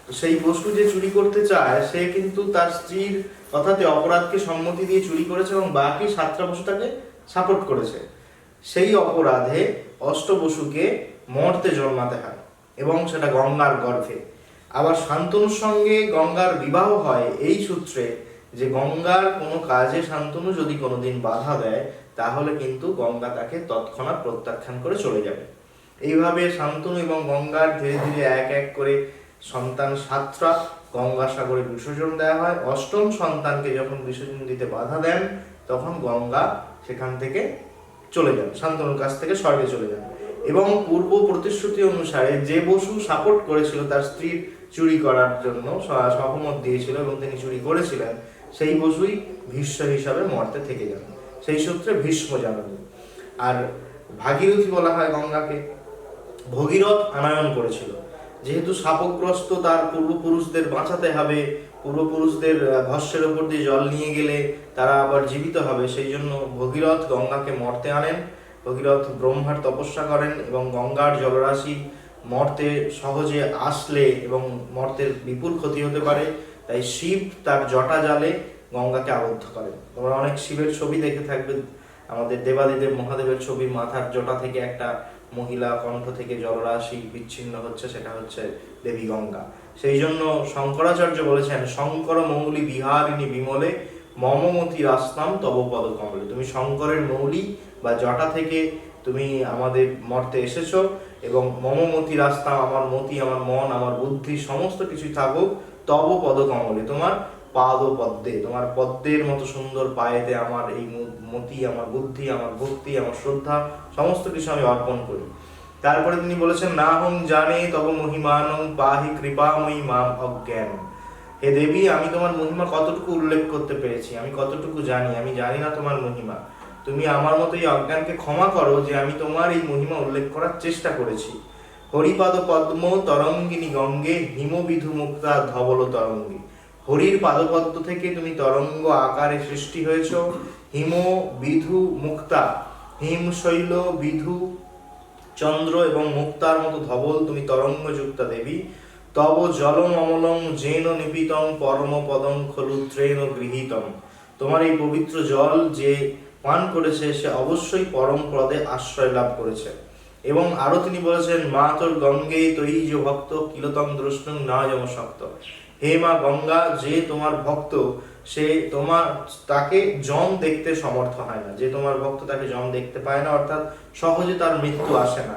তো সেই বসু যে চুরি করতে চায় সে কিন্তু তার স্ত্রীর কথাতে অপরাধকে সম্মতি দিয়ে চুরি করেছে এবং বাকি 7টা বসু তাকে সাপোর্ট করেছে। সেই অপরাধে অষ্টবসুকে মর্তে জন্মাতে হয় এবং সেটা গঙ্গার গর্ভে। আবার শান্তনুর সঙ্গে গঙ্গার বিবাহ হয় এই সূত্রে যে গঙ্গার কোনো কাজে শান্তনু যদি কোনোদিন বাধা দেয় তাহলে কিন্তু গঙ্গা তাকে তৎক্ষণাৎ প্রত্যাখ্যান করে চলে যাবে। এইভাবে শান্তনু এবং গঙ্গার ধীরে ধীরে এক এক করে সন্তান 7টা গঙ্গাসাগরে বিসর্জন দেওয়া হয়। 8ম সন্তানকে যখন বিসর্জন দিতে বাধা দেন তখন গঙ্গা সেখান থেকে চলে যান, শান্তনুর কাছ থেকে স্বর্গে চলে যান। এবং পূর্ব প্রতিশ্রুতি অনুসারে যে বসু সাপোর্ট করেছিল তার স্ত্রীর চুরি করার জন্য, সহমত দিয়েছিল এবং তিনি চুরি করেছিলেন, সেই বসুই ভীষ্ম হিসাবে মর্তে থেকে যান। সেই সূত্রে ভীষ্ম জননী। আর ভাগীরথী বলা হয় গঙ্গাকে। ভগীরথ আনয়ন করেছিল, যেহেতু শাপগ্রস্ত তার পূর্বপুরুষদের বাঁচাতে হবে, পূর্বপুরুষদের ভস্যের উপর দিয়ে জল নিয়ে গেলে তারা আবার জীবিত হবে, সেই জন্য ভগীরথ গঙ্গাকে মর্তে আনেন। ভগীরথ ব্রহ্মার তপস্যা করেন এবং গঙ্গার জলরাশি মর্তে সহজে আসলে এবং মর্তের বিপুল ক্ষতি হতে পারে, তাই শিব তার জটা জালে গঙ্গাকে আবদ্ধ করেন। তোমরা অনেক শিবের ছবি দেখে থাকবে, আমাদের দেবাদিদেব মহাদেবের ছবি, মাথার জটা থেকে একটা মহিলা কণ্ঠ থেকে জলরাশি বিচ্ছিন্ন হচ্ছে, সেটা হচ্ছে দেবী গঙ্গা। সেই জন্য শঙ্করাচার্য বলেছেন, শঙ্কর মৌলি বিহারিণী বিমলে মমমতি রাস্তাম তব পদ কমলে। তুমি শঙ্করের মৌলি বা জটা থেকে তুমি আমাদের মর্তে এসেছো এবং মমমতি রাস্তা, আমার মতি, আমার মন, আমার বুদ্ধি সমস্ত কিছুই থাকুক তব পদ কমলে, তোমার পাদ পদ্মে, তোমার পদ্মের মতো সুন্দর পায়েতে আমার এই মতি, আমার বুদ্ধি, আমার ভক্তি, আমার শ্রদ্ধা সমস্ত কিছু আমি অর্পণ করি। তারপরে তিনি বলেছেন, না হং জানে তব মহিমানং পাহি কৃপাময়ী মাম অজ্ঞান। হে দেবী, আমি তোমার মহিমা কতটুকু উল্লেখ করতে পেরেছি, আমি কতটুকু জানি, আমি জানি না তোমার মহিমা। তুমি আমার মতো এই অজ্ঞানকে ক্ষমা করো যে আমি তোমার এই মহিমা উল্লেখ করার চেষ্টা করেছি। হরিপাদ পদ্ম তরঙ্গিনী গঙ্গে হিমবিধু মুক্তা ধবল তরঙ্গী। হরির পাদপদ্ম থেকে তুমি তরঙ্গ আকারে সৃষ্টি হয়েছ। হিম বিধু মুক্তা, হিম শৈল বিধু চন্দ্র এবং মুক্তার মতো ধবল তুমি তরঙ্গযুক্তা দেবী। তব জলম অমলং জেন নিপিতং পরম পদং খলু ত্রেন গৃহীতম। তোমার এই পবিত্র জল যে পান করেছে সে অবশ্যই পরম পদে আশ্রয় লাভ করেছে। এবং আরো তিনি বলেছেন, মা তোর গঙ্গে তৈ যে ভক্ত কিলতং দ্রষ্টং না যম শক্ত। হে মা গঙ্গা, যে তোমার ভক্ত সে তাকে যম দেখতে সমর্থ হয় না, যে তোমার ভক্ত তাকে যম দেখতে পায় না, অর্থাৎ সহজে তার মৃত্যু আসে না।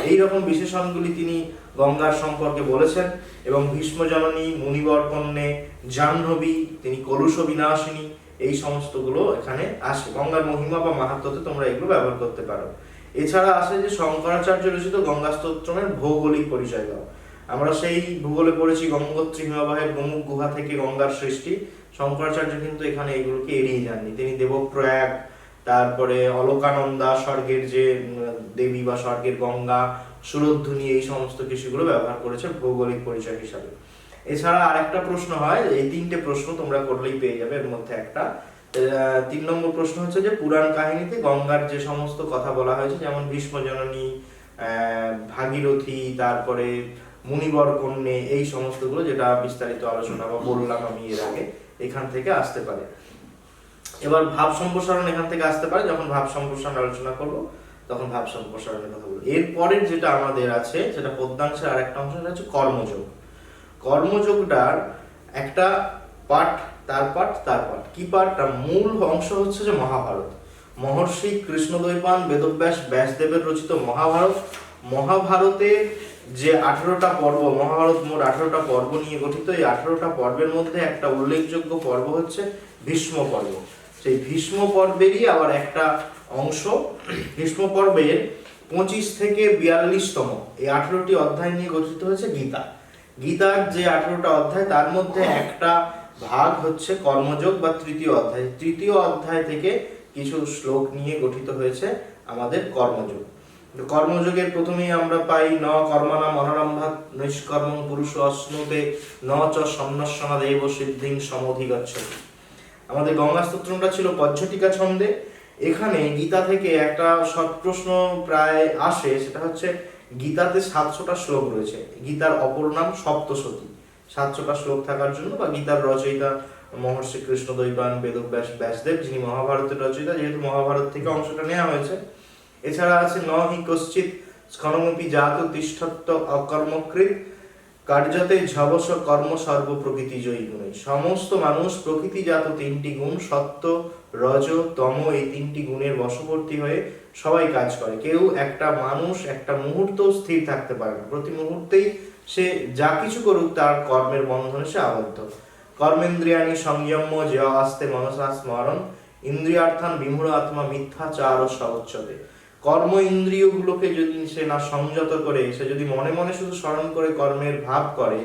এইরকম বিশেষণগুলি তিনি গঙ্গার সম্পর্কে বলেছেন। এবং ভীষ্ম জননী, মুনিবর কন্যে, জাহ্নবী, তিনি কলুষ বিনাশিনী, এই সমস্তগুলো এখানে আসে। গঙ্গার মহিমা বা মাহাত্ম্যতে তোমরা এগুলো ব্যবহার করতে পারো। এছাড়া আসে যে শঙ্করাচার্য রচিত গঙ্গা স্তোত্রের ভৌগোলিক পরিচয় দাও। আমরা সেই ভূগোলে পড়েছি গঙ্গোত্রী হিমবাহের গোমুখ গুহা থেকে গঙ্গার সৃষ্টি। শঙ্করাচার্য কিন্তু এখানে এগুলোকে এড়িয়ে যাননি, তিনি দেবপ্রয়াগ, তারপরে অলকানন্দা, স্বর্গের যে দেবী বা স্বর্গের গঙ্গা, সুরধ্বনি, এই সমস্ত কিছুগুলো ব্যবহার করেছে ভৌগোলিক পরিচয় হিসাবে। এছাড়া আরেকটা প্রশ্ন হয়, এই 3টে প্রশ্ন তোমরা করলেই পেয়ে যাবে, এর মধ্যে একটা 3 নম্বর প্রশ্ন হচ্ছে যে পুরাণ কাহিনীতে গঙ্গার যে সমস্ত কথা বলা হয়েছে, যেমন ভীষ্ম জননী, ভাগীরথী, তারপরে মুনিবর কন্যে, এই সমস্তগুলো যেটা বিস্তারিত আলোচনা বা বললাম আমি এর আগে, এখান থেকে আসতে পারে। এবার ভাব সম্প্রসারণ এখান থেকে আসতে পারে, যখন ভাব সম্প্রসারণ আলোচনা করব তখন ভাব সম্প্রসারণের কথা বলবো। এরপরের যেটা আমাদের আছে সেটা পদ্মাংশের আরেকটা অংশ, সেটা হচ্ছে কর্মযোগ। কর্মযোগটার একটা পাঠ, তার পাঠ, তার পাঠ। কি পাঠটা? মূল অংশ হচ্ছে যে মহাভারত। মহর্ষি কৃষ্ণদ্বৈপায়ন বেদব্যাস ব্যাসদেবের রচিত মহাভারত। মহাভারতে যে 18টা পর্ব, মহাভারত মোট 18টা পর্ব নিয়ে গঠিত। এই 18টা পর্বের মধ্যে একটা উল্লেখযোগ্য পর্ব হচ্ছে ভীষ্ম পর্ব। সেই ভীষ্ম পর্বেরই আবার একটা অংশ, ভীষ্ম পর্বের 25 থেকে 42তম, এই 18টি অধ্যায় নিয়ে গঠিত হয়েছে গীতা। গীতার যে 18টা অধ্যায়, তার মধ্যে একটা ভাগ হচ্ছে কর্মযোগ বা তৃতীয় অধ্যায়। তৃতীয় অধ্যায় থেকে কিছু শ্লোক নিয়ে গঠিত হয়েছে আমাদের কর্মযোগ। কর্মযোগের প্রথমেই আমরা পাই, ন কর্মণা মনোরম্ভাৎ নিষ্কর্মং পুরুষ অশ্নুতে ন চ সন্ন্যাসনা দেব সিদ্ধিং সমধিগচ্ছতি। আমাদের গঙ্গা স্তোত্রটা ছিল পজ্ঝটিকা ছন্দে এখানে গীতা থেকে একটা শর্ট প্রশ্ন প্রায় আসে, সেটা হচ্ছে গীতাতে 700টা শ্লোক রয়েছে। গীতার অপর নাম সপ্তশতী। 700টা শ্লোক থাকার জন্য, বা গীতার রচয়িতা মহর্ষি কৃষ্ণদ্বৈপায়ন ব্যাসদেব, যিনি মহাভারতের রচয়িতা, যেহেতু মহাভারত থেকে অংশটা নেওয়া হয়েছে। এছাড়া আছে ন হি কশ্চিৎ স্খলমপি জাত তিষ্ঠত্ব অকর্মকৃত কার্যতে ঝবস কর্ম সর্ব প্রকৃতি জয়ী গুণে। সমস্ত মানুষ প্রকৃতিজাত 3টি গুণ সত্য, রজ, তম, এই 3টি গুণের বশবর্তী হয়ে সবাই কাজ করে। কেউ একটা মানুষ একটা মুহূর্ত স্থির থাকতে পারে না, প্রতি মুহূর্তেই সে যা কিছু করুক তার কর্মের বন্ধনে সে আবদ্ধ। কর্মেন্দ্রিয়ানি সংযম্য যে আস্তে মনসা স্মরণ ইন্দ্রিয়ার্থান বিমূঢ় আত্মা মিথ্যাচার ও সবচ্ছতে। কর্ম ইন্দ্রিয়গুলোকে যদি সে না সংযত করে, সে যদি মনে মনে শুধু স্মরণ করে কর্মের ভাব করে,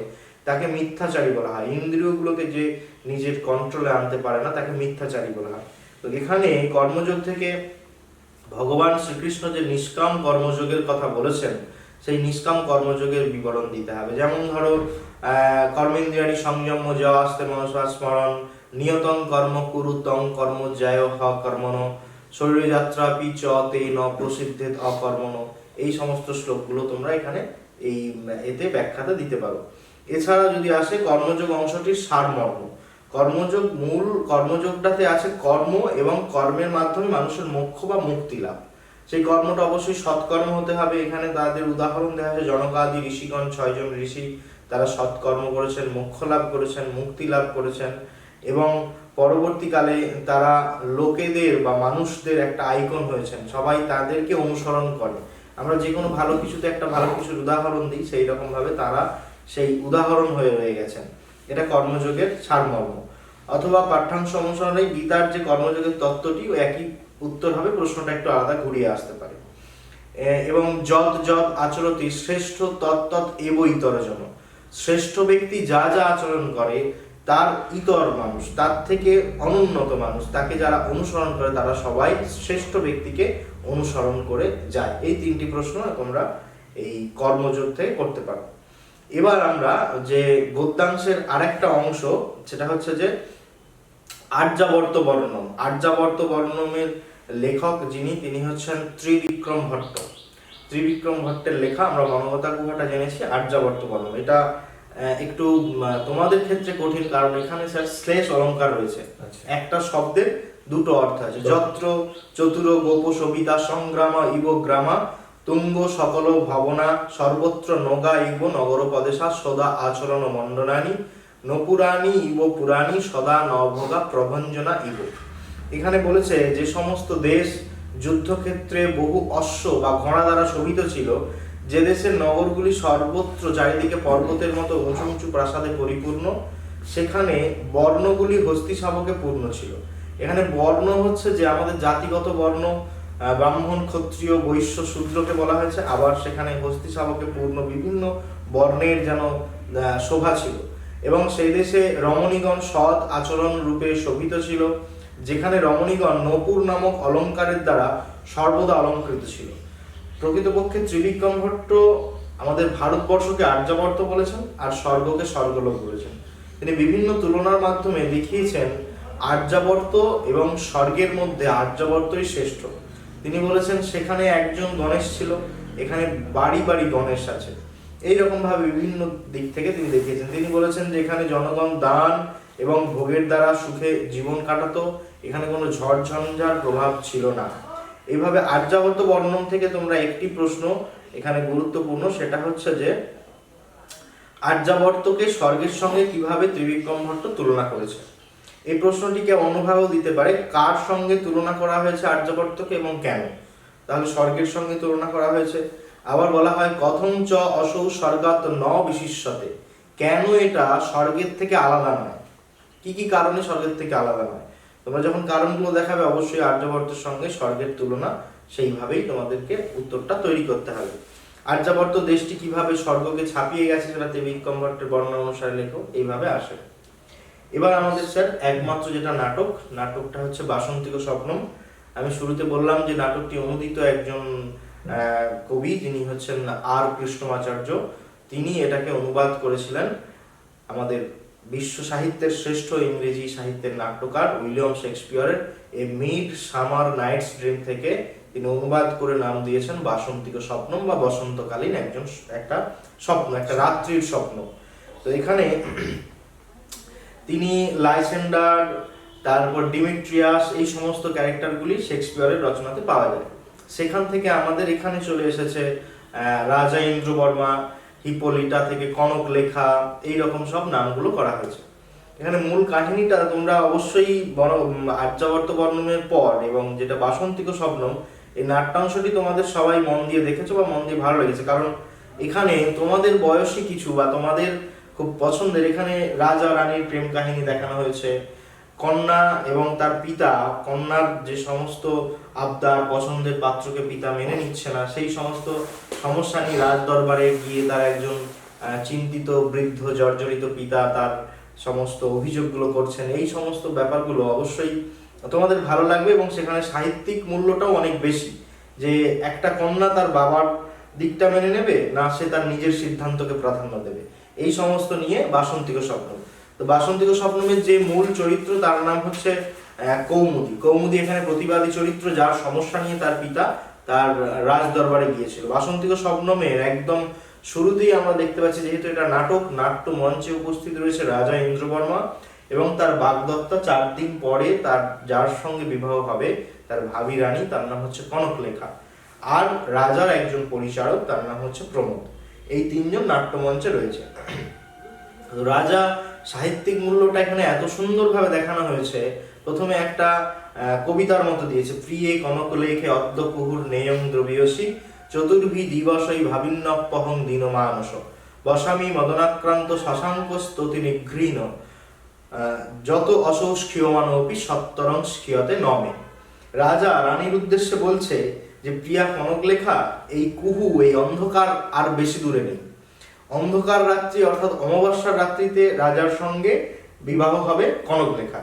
তাকে মিথ্যাচারী বলা হয়। ইন্দ্রিয়গুলোকে যে নিজের কন্ট্রোলে আনতে পারে না, তাকে মিথ্যাচারী বলা হয়। তো এখানে কর্মযোগ থেকে ভগবান শ্রীকৃষ্ণ যে নিষ্কাম কর্মযোগের কথা বলেছেন, সেই নিষ্কাম কর্মযোগের বিবরণ দিতে হবে। যেমন ধরো কর্মেন্দ্রিয়ানি সংযম্য য আস্তে মনসা স্মরণ নিয়তং কর্ম কুরুতং কর্ম জয় হ কর্মণ শরীর যাত্রা পি চ তে ন প্রসিদ্ধেত অকর্মণ। এই সমস্ত শ্লোকগুলো তোমরা এখানে এই এতে ব্যাখ্যাতে দিতে পারো। এছাড়া যদি আসে কর্মযোগ অংশটির সারমর্ম, কর্মযোগ মূল কর্মযোগটাতে আছে কর্ম এবং কর্মের মাধ্যমে মানুষের মোক্ষ বা মুক্তি লাভ। সেই কর্মটা অবশ্যই সৎকর্ম হতে হবে। এখানে তাদের উদাহরণ দেওয়া হয়েছে জনকাদি ঋষিগণ, 6 জন ঋষি, তারা সৎকর্ম করেছেন, মোক্ষ লাভ করেছেন, মুক্তি লাভ করেছেন, এবং পরবর্তীকালে তারা লোকেদের বা মানুষদের একটা আইকন হয়েছেন। সবাই তাদেরকে অনুসরণ করে। আমরা যে কোনো ভালো কিছুতে একটা ভালো কিছুর উদাহরণ দিই, সেই রকম ভাবে তারা সেই উদাহরণ হয়ে রয়ে গেছেন। এটা কর্মযোগের সারমর্ম। অথবা পাঠ্যাংশ অনুসারে গীতার যে কর্মযোগের তত্ত্বটি একই উত্তর হবে, প্রশ্নটা একটু আলাদা ঘুরিয়ে আসতে পারে। এবং যত যত আচরতি শ্রেষ্ঠ তত্তৎ এব ইতরজন। শ্রেষ্ঠ ব্যক্তি যা যা আচরণ করে, তার ইতর মানুষ, তার থেকে অনুন্নত মানুষ, তাকে যারা অনুসরণ করে তারা সবাই শ্রেষ্ঠ ব্যক্তিকে অনুসরণ করে যায়। এই 3টি প্রশ্ন তোমরা এই কর্মযোগ থেকে করতে পারো। এবার আমরা যে গদ্যাংশের আরেকটা অংশ, সেটা হচ্ছে যে আর্যাবর্ত বর্ণম। আর্যাবর্ত বর্ণমের লেখক যিনি, তিনি হচ্ছেন ত্রিবিক্রম ভট্ট। ত্রিবিক্রম ভট্টের লেখা আমরা বনগতা গুহাটা জেনেছি। আর্যাবর্ত বর্ণম এটা একটু তোমাদের ক্ষেত্রে কঠিন, কারণ এখানে স্যার শ্লেষ অলংকার রয়েছে। একটা শব্দের দুটো অর্থ আছে। যত্র চতুর গোপ সবিতা সংগ্রামা ইব গ্রামা তুঙ্গ সকল ভাবনা সর্বত্র নগা ইব নগর পদেশা সদা আচরণ মণ্ডনানি নপুরাণী ইব পুরাণী সদা নভোগা প্রভঞ্জনা ইব। এখানে বলেছে যে সমস্ত দেশ যুদ্ধক্ষেত্রে বহু অশ্ব বা ঘোড়া দ্বারা শোভিত ছিল, যে দেশের নগরগুলি সর্বত্র চারিদিকে পর্বতের মতো উঁচু উঁচু প্রাসাদে পরিপূর্ণ, সেখানে বর্ণগুলি হস্তি শাবকে পূর্ণ ছিল। এখানে বর্ণ হচ্ছে যে আমাদের জাতিগত বর্ণ, ব্রাহ্মণ, ক্ষত্রিয়, বৈশ্য, শূদ্রকে বলা হয়েছে। আবার সেখানে হস্তি শাবকে পূর্ণ বিভিন্ন বর্ণের যেন শোভা ছিল। এবং সেই দেশে রমণীগণ সৎ আচরণ রূপে শোভিত ছিল, যেখানে রমণীগণ নপুর নামক অলঙ্কারের দ্বারা সর্বদা অলঙ্কৃত ছিল। প্রকৃতপক্ষে ত্রিবিক্রম ভট্ট আমাদের ভারতবর্ষকে আর্যাবর্ত বলেছেন আর স্বর্গকে স্বর্গলোক বলেছেন। তিনি বিভিন্ন তুলনার মাধ্যমে দেখিয়েছেন আর্যাবর্ত এবং স্বর্গের মধ্যে আর্যাবর্তই শ্রেষ্ঠ। তিনি বলেছেন সেখানে একজন গণেশ ছিল, এখানে বাড়ি বাড়ি গণেশ আছে। এইরকম ভাবে বিভিন্ন দিক থেকে তিনি দেখিয়েছেন। তিনি বলেছেন যে এখানে জনগণ দান এবং ভোগের দ্বারা সুখে জীবন কাটাতো, এখানে কোনো ঝড় ঝঞ্ঝার প্রভাব ছিল না। এইভাবে আর্যাবর্ত বর্ণন থেকে তোমরা একটি প্রশ্ন এখানে গুরুত্বপূর্ণ, সেটা হচ্ছে যে আর্যাবর্তকে স্বর্গের সঙ্গে কিভাবে ত্রিবিক্রম ভট্ট তুলনা করেছে। এই প্রশ্নটিকে অন্যভাবেও দিতে পারে, কার সঙ্গে তুলনা করা হয়েছে আর্যাবর্তকে এবং কেন। তাহলে স্বর্গের সঙ্গে তুলনা করা হয়েছে। আবার বলা হয় কথং চ অসৌ স্বর্গাত ন বিশিষ্যতে, কেন এটা স্বর্গের থেকে আলাদা নয়, কি কি কারণে স্বর্গের থেকে আলাদা নয়। তোমরা যখন কারণগুলো দেখাবে অবশ্যই আর্যাবর্তের সঙ্গে স্বর্গের তুলনা সেইভাবেই তোমাদেরকে উত্তরটা তৈরি করতে হবে। আর্যাবর্ত দেশটি কিভাবে স্বর্গকে ছাপিয়ে গেছে সেটা ত্রিবিক্রম ভট্টের বর্ণনা অনুসারে লেখো, এইভাবে আসে। এবার আমাদের স্যার একমাত্র যেটা নাটকটা হচ্ছে বাসন্তিক স্বপ্নম। আমি শুরুতে বললাম যে নাটকটি অনুদিত একজন কবি, যিনি হচ্ছেন আর কৃষ্ণমাচার্য। তিনি এটাকে অনুবাদ করেছিলেন আমাদের বিশ্ব সাহিত্যের শ্রেষ্ঠ ইংরেজি সাহিত্যের নাট্যকার উইলিয়াম শেক্সপিয়রের এ মিড সামার নাইটস ড্রিম থেকে তিনি অনুবাদ করে নাম দিয়েছেন বাসন্তিক স্বপ্ন বা বসন্তকালীন একটা স্বপ্ন, একটা রাত্রির স্বপ্ন। তো এখানে তিনি লাইসেন্ডার, তারপর ডিমিট্রিয়াস, এই সমস্ত ক্যারেক্টারগুলি শেক্সপিয়রের রচনাতে পাওয়া যায়। সেখান থেকে আমাদের এখানে চলে এসেছে রাজা ইন্দ্রবর্মা, হিপোলিটা থেকে কনক লেখা, এইরকম সব নামগুলো করা হয়েছে। এখানে মূল কাহিনীটা তোমরা অবশ্যই আর্যাবর্ত বর্ণনের পর এবং যেটা বাসন্তিক স্বপ্নম, এই নাট্যাংশটি তোমাদের সবাই মন দিয়ে দেখেছো বা মন দিয়ে ভালো লেগেছে, কারণ এখানে তোমাদের বয়সী কিছু বা তোমাদের খুব পছন্দের এখানে রাজা রানীর প্রেম কাহিনী দেখানো হয়েছে। কন্যা এবং তার পিতা, কন্যার যে সমস্ত আবদার, পছন্দের পাত্রকে পিতা মেনে নিচ্ছে না, সেই সমস্ত সমস্যা নিয়ে রাজ দরবারে গিয়ে তার একজন চিন্তিত বৃদ্ধ জর্জরিত পিতা তার সমস্ত অভিযোগগুলো করছেন। এই সমস্ত ব্যাপারগুলো অবশ্যই তোমাদের ভালো লাগবে এবং সেখানে সাহিত্যিক মূল্যটাও অনেক বেশি, যে একটা কন্যা তার বাবার দিকটা মেনে নেবে না সে তার নিজের সিদ্ধান্তকে প্রাধান্য দেবে, এই সমস্ত নিয়ে বাসন্তিক স্বপ্ন। তো বাসন্তিক স্বপ্নমের যে মূল চরিত্র তার নাম হচ্ছে কৌমুদী। কৌমুদী এখানে প্রতিবাদী চরিত্র, যার সমস্যা নিয়ে তার পিতা তার রাজ দরবারে গিয়েছিল। বাসন্তিক স্বপ্নমের একদম শুরুতেই আমরা দেখতে পাচ্ছি, যেহেতু এটা নাটক, নাট্য মঞ্চে উপস্থিত রয়েছে রাজা ইন্দ্রবর্মা এবং তার বাগদত্তা। 4 দিন পরে তার যার সঙ্গে বিবাহ হবে তার ভাবী রানী, তার নাম হচ্ছে কনক লেখা, আর রাজার একজন পরিচারক, তার নাম হচ্ছে প্রমোদ। এই 3 জন নাট্যমঞ্চে রয়েছে। রাজা সাহিত্যিক মূল্যটা এখানে এত সুন্দরভাবে দেখানো হয়েছে। প্রথমে একটা কবিতার মতো দিয়েছে, প্রিয়ে কনক লেখে অদ্য কুহুর নেয়ং দ্রবিয়সী চতুর্ভি দিবসই ভাবিন্নপহং দীনমানস বসামি মদনাক্রান্ত শশাঙ্ক স্তুতি নিঘৃণ যত অসৌ স্ক্ষীয়মানপি সত্তরং স্ক্ষীয়তে নমে। রাজা রানীর উদ্দেশ্যে বলছে যে প্রিয়া কনক লেখা, এই কুহু, এই অন্ধকার আর বেশি দূরে নেই। অন্ধকার রাত্রি অর্থাৎ অমাবস্যার রাত্রিতে রাজার সঙ্গে বিবাহ হবে কনক লেখা,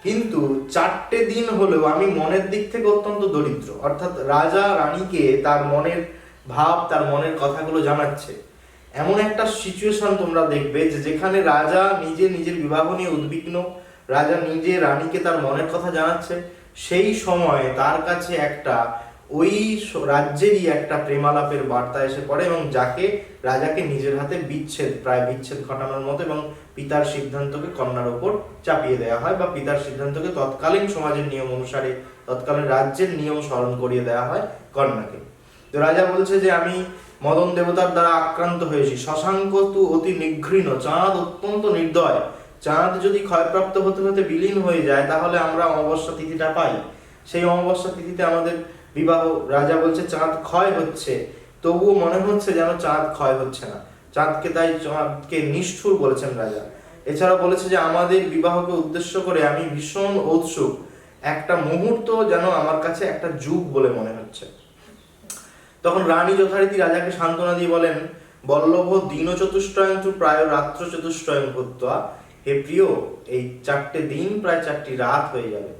কিন্তু 4টে দিন হলেও আমি মনের দিক থেকে অত্যন্ত দরিদ্র। অর্থাৎ রাজা রানীকে তার মনের ভাব, তার মনের কথাগুলো জানাচ্ছে। এমন একটা সিচুয়েশন তোমরা দেখবে যে যেখানে রাজা নিজের বিবাহ নিয়ে উদ্বিগ্ন, রাজা নিজে রানীকে তার মনের কথা জানাচ্ছে, সেই সময় তার কাছে একটা ওই রাজ্যেরই একটা প্রেমালাপের বার্তা এসে পড়ে এবং যাকে রাজাকে নিজের হাতে প্রায় বিচ্ছেদ ঘটানোর মতো এবং পিতার সিদ্ধান্তকে কন্যার ওপর চাপিয়ে দেওয়া হয়, বা পিতার সিদ্ধান্তকে তৎকালীন সমাজের নিয়ম অনুসারে, তৎকালীন রাজ্যের নিয়ম স্মরণ করিয়ে দেওয়া হয় কন্যাকে। তো রাজা বলছে যে আমি মদন দেবতার দ্বারা আক্রান্ত হয়েছি, শশাঙ্ক তু অতি নিঘৃণ, চাঁদ অত্যন্ত নির্দয়। চাঁদ যদি ক্ষয়প্রাপ্ত হতে হতে বিলীন হয়ে যায় তাহলে আমরা অমাবস্যা তিথিটা পাই, সেই অমাবস্যা তিথিতে আমাদের বিবাহ। রাজা বলছে চাঁদ ক্ষয় হচ্ছে, তবুও মনে হচ্ছে যেন চাঁদ ক্ষয় হচ্ছে না। চাঁদকে, তাই চাঁদকে নিষ্ঠুর বলেছেন রাজা। এছাড়া বলেছে যে আমাদের বিবাহকে উদ্দেশ্য করে আমি ভীষণ উৎসুক, একটা মুহূর্ত যেন আমার কাছে একটা যুগ বলে মনে হচ্ছে। তখন রানী যথারীতি রাজাকে সান্ত্বনা দিয়ে বলেন, বল্লভ দিন চতুষ্টয়ং তু প্রায় রাত্র চতুষ্টয়ং ভূত্বা, হে প্রিয়, এই 4টে দিন প্রায় 4টি রাত হয়ে যাবে।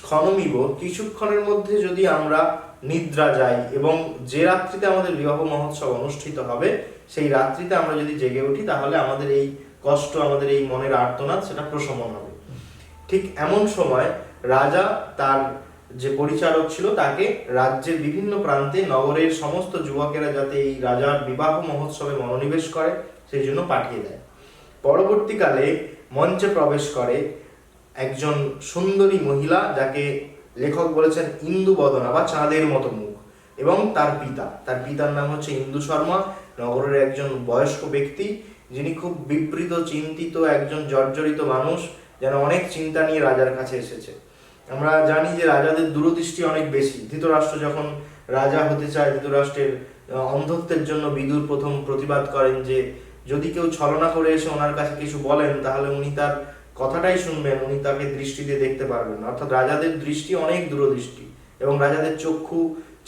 ক্ষণমিব, কিছুক্ষণের মধ্যে যদি আমরা নিদ্রা যাই এবং যে রাত্রিতে আমাদের বিবাহ মহোৎসব অনুষ্ঠিত হবে সেই রাত্রিতে আমরা যদি জেগে উঠি তাহলে আমাদের এই কষ্ট, আমাদের এই মনের আর্তনাদ সেটা প্রশমন হবে। ঠিক এমন সময় রাজা তার যে পরিচারক ছিল তাকে রাজ্যের বিভিন্ন প্রান্তে নগরের সমস্ত যুবকেরা যাতে এই রাজার বিবাহ মহোৎসবে মনোনিবেশ করে সেই জন্য পাঠিয়ে দেয়। পরবর্তীকালে মঞ্চে প্রবেশ করে একজন সুন্দরী মহিলা, যাকে লেখক বলেছেন ইন্দু বদনা বা চাঁদের মতো মুখ, এবং তার পিতার নাম হচ্ছে ইন্দু শর্মা, নগরের একজন বয়স্ক ব্যক্তি, যিনি খুব বিবৃত, চিন্তিত, একজন জর্জরিত মানুষ, যেন অনেক চিন্তা নিয়ে রাজার কাছে এসেছে। আমরা জানি যে রাজাদের দূরদৃষ্টি অনেক বেশি। ধৃতরাষ্ট্র যখন রাজা হতে চায়, ধৃতরাষ্ট্রের অন্ধত্বের জন্য বিদুর প্রথম প্রতিবাদ করেন যে যদি কেউ ছলনা করে এসে ওনার কাছে কিছু বলেন তাহলে উনি তার কথাটাই শুনবেন, উনি তাকে দৃষ্টি দিয়ে দেখতে পারবেন। অর্থাৎ রাজাদের দৃষ্টি অনেক দূরদৃষ্টি, এবং রাজাদের চক্ষু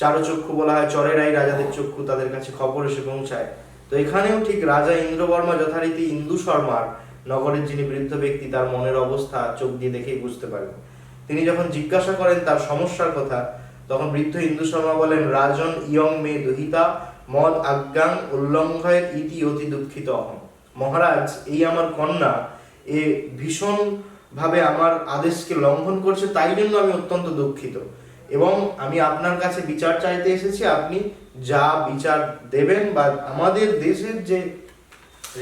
চারচক্ষু বলা হয়, চরেরাই রাজাদের চক্ষু, তাদের কাছে খবর এসে পৌঁছায়। তো এখানেও ঠিক রাজা ইন্দ্রবর্মা যথারীতি ইন্দু শর্মার, নগরের যিনি বৃদ্ধ ব্যক্তি, তার মনের অবস্থা চোখ দিয়ে দেখেই বুঝতে পারেন। তিনি যখন জিজ্ঞাসা করেন তার সমস্যার কথা, তখন বৃদ্ধ ইন্দু শর্মা বলেন, রাজন ইয়ং মে দুহিতা মদ আজ্ঞাং উল্লঙ্ঘয় ইতি অতি দুঃখিত অহম। মহারাজ, এই আমার কন্যা এ ভীষণ ভাবে আমার আদেশকে লঙ্ঘন করছে, তাই জন্য আমি অত্যন্ত দুঃখিত এবং আমি আপনার কাছে বিচার চাইতে এসেছি। আপনি যা বিচার দেবেন বা আমাদের দেশের যে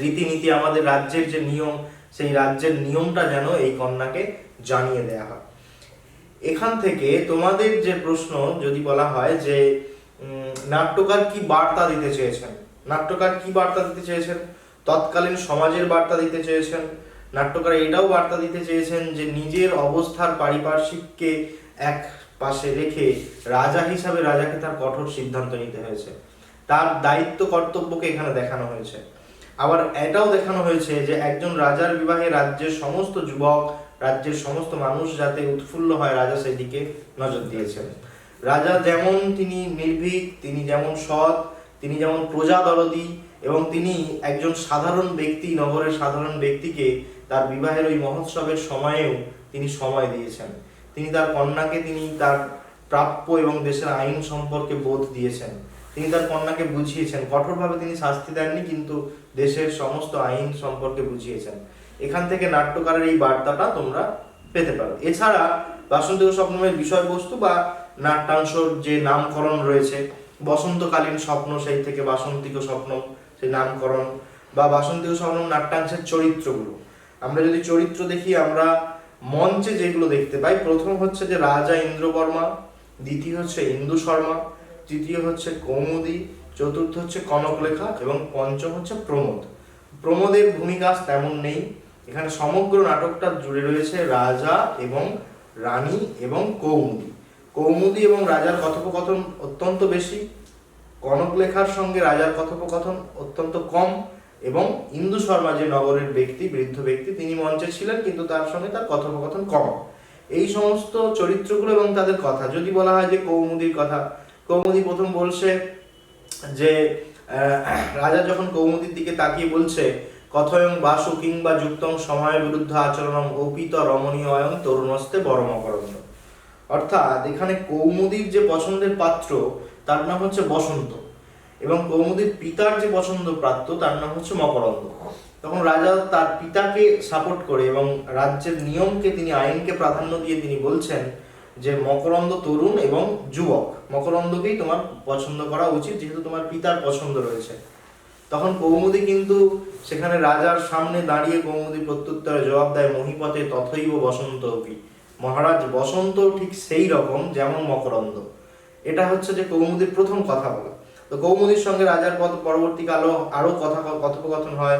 রীতিনীতি, আমাদের রাজ্যের যে নিয়ম, সেই রাজ্যের নিয়মটা যেন এই কন্যাকে জানিয়ে দেয়া হয়। এখান থেকে তোমাদের যে প্রশ্ন যদি বলা হয় যে নাট্যকার কি বার্তা দিতে চেয়েছেন, নাট্যকার কি বার্তা দিতে চেয়েছেন? তৎকালীন সমাজের বার্তা দিতে চেয়েছেন। নাট্যকার এটাও বার্তা দিতে চেয়েছেন যে নিজের অবস্থার পারিপার্শ্বিককে এক পাশে রেখে রাজা হিসাবে রাজাকে তার কঠোর সিদ্ধান্ত নিতে হয়েছে, তার দায়িত্ব কর্তব্যকে এখানে দেখানো হয়েছে। আবার এটাও দেখানো হয়েছে যে একজন রাজার বিবাহে রাজ্যের সমস্ত যুবক, রাজ্যের সমস্ত মানুষ যাতে উৎফুল্ল হয়, রাজা সেদিকে নজর দিয়েছেন। রাজা যেমন তিনি নির্ভীক, তিনি যেমন সৎ, তিনি যেমন প্রজা দরদী এবং তিনি একজন সাধারণ ব্যক্তি, নগরের সাধারণ ব্যক্তিকে তার বিবাহের ওই মহোৎসবের সময়েও তিনি সময় দিয়েছেন। তিনি তার কন্যাকে তিনি তার প্রাপ্য এবং দেশের আইন সম্পর্কে বোধ দিয়েছেন। তিনি তার কন্যাকে বুঝিয়েছেন, কঠোরভাবে তিনি শাস্তি দেননি, কিন্তু দেশের সমস্ত আইন সম্পর্কে বুঝিয়েছেন। এখান থেকে নাট্যকারের এই বার্তাটা তোমরা পেতে পারো। এছাড়া বাসন্তী ও স্বপ্নমের বিষয়বস্তু বা নাট্যাংশর যে নামকরণ রয়েছে, বসন্তকালীন স্বপ্ন, সেই থেকে বাসন্তিক স্বপ্ন, সেই নামকরণ বা বাসন্তী ও স্বপ্নম নাট্যাংশের চরিত্রগুলো, আমরা যদি চরিত্র দেখি, আমরা মঞ্চে যেগুলো দেখতে পাই, প্রথম হচ্ছে যে রাজা ইন্দ্রবর্মা, দ্বিতীয় হচ্ছে ইন্দু শর্মা, তৃতীয় হচ্ছে কৌমুদী, চতুর্থ হচ্ছে কনকলেখা এবং পঞ্চম হচ্ছে প্রমোদ। প্রমোদের ভূমিকা তেমন নেই এখানে। সমগ্র নাটকটা জুড়ে রয়েছে রাজা এবং রানী এবং কৌমুদী। কৌমুদী এবং রাজার কথোপকথন অত্যন্ত বেশি, কনকলেখার সঙ্গে রাজার কথোপকথন অত্যন্ত কম এবং ইন্দু শর্মা যে নগরের ব্যক্তি, বৃদ্ধ ব্যক্তি, তিনি মঞ্চে ছিলেন কিন্তু তার সঙ্গে তার কথোপকথন কম। এই সমস্ত চরিত্রগুলো এবং তাদের কথা যদি বলা হয় যে কৌমুদীর কথা, কৌমুদী প্রথম বলছে যে রাজা যখন কৌমুদীর দিকে তাকিয়ে বলছে কথয়ং বাসু কিংবা যুক্তং সময়ের বিরুদ্ধ আচরণম অপিত রমণীয় অয়ং তরুণস্তে বরমকরণ্য। অর্থাৎ এখানে কৌমুদীর যে পছন্দের পাত্র তার নাম হচ্ছে বসন্ত এবং কৌমুদীর পিতার যে পছন্দ পাত্র তার নাম হচ্ছে মকরন্দ। তখন রাজা তার পিতাকে সাপোর্ট করে এবং রাজ্যের নিয়মকে, তিনি আইনকে প্রাধান্য দিয়ে তিনি বলছেন যে মকরন্দ তরুণ এবং যুবক, মকরন্দকেই তোমার পছন্দ করা উচিত যেহেতু তোমার পিতার পছন্দ রয়েছে। তখন কৌমুদী কিন্তু সেখানে রাজার সামনে দাঁড়িয়ে কৌমুদী প্রত্যুত্তরে জবাব দেয় মহিপতে তথৈব বসন্ত অপি। মহারাজ, বসন্ত ঠিক সেই রকম যেমন মকরন্দ। এটা হচ্ছে যে কৌমুদীর প্রথম কথা বলা। তো কৌমুদীর সঙ্গে রাজার পরবর্তীকালে আরো কথোপকথন হয়।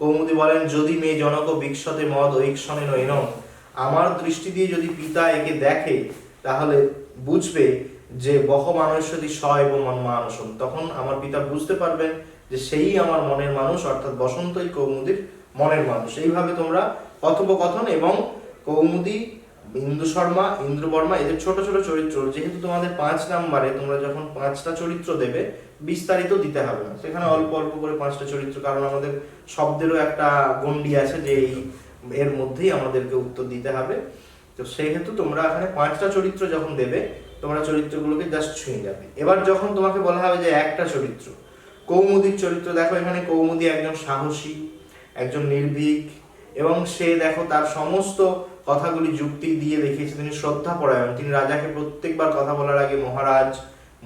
কৌমুদী বলেন যদি মেয়ে জনক বিক্ষতে মদ ঐক্ষণে নৈনম, আমার দৃষ্টি দিয়ে যদি পিতা একে দেখে তাহলে বুঝবে যে বহ মানুষতি স এবং মানুষম। তখন আমার পিতা বুঝতে পারবেন যে সেই আমার মনের মানুষ, অর্থাৎ বসন্তই কৌমুদীর মনের মানুষ। এইভাবে তোমরা কথোপকথন এবং কৌমুদী, ইন্দু শর্মা, ইন্দ্রবর্মা এদের ছোট ছোট চরিত্র, যেহেতু তোমাদের 5 নাম্বারে তোমরা যখন 5টা চরিত্র দেবে বিস্তারিত দিতে হবে না, সেখানে অল্প অল্প করে 5টা চরিত্র, কারণ আমাদের শব্দেরও একটা গণ্ডি আছে যে এর মধ্যেই আমাদেরকে উত্তর দিতে হবে। তো সেহেতু তোমরা এখানে 5টা চরিত্র যখন দেবে তোমরা চরিত্রগুলোকে জাস্ট ছুঁয়ে যাবে। এবার যখন তোমাকে বলা হবে যে একটা চরিত্র, কৌমুদীর চরিত্র, দেখো এখানে কৌমুদী একজন সাহসী, একজন নির্ভীক এবং সে দেখো তার সমস্ত কথাগুলি যুক্তি দিয়ে দেখিয়েছে তিনি শ্রদ্ধাপরায়ণ। তিনি রাজাকে প্রত্যেকবার কথা বলার আগে মহারাজ,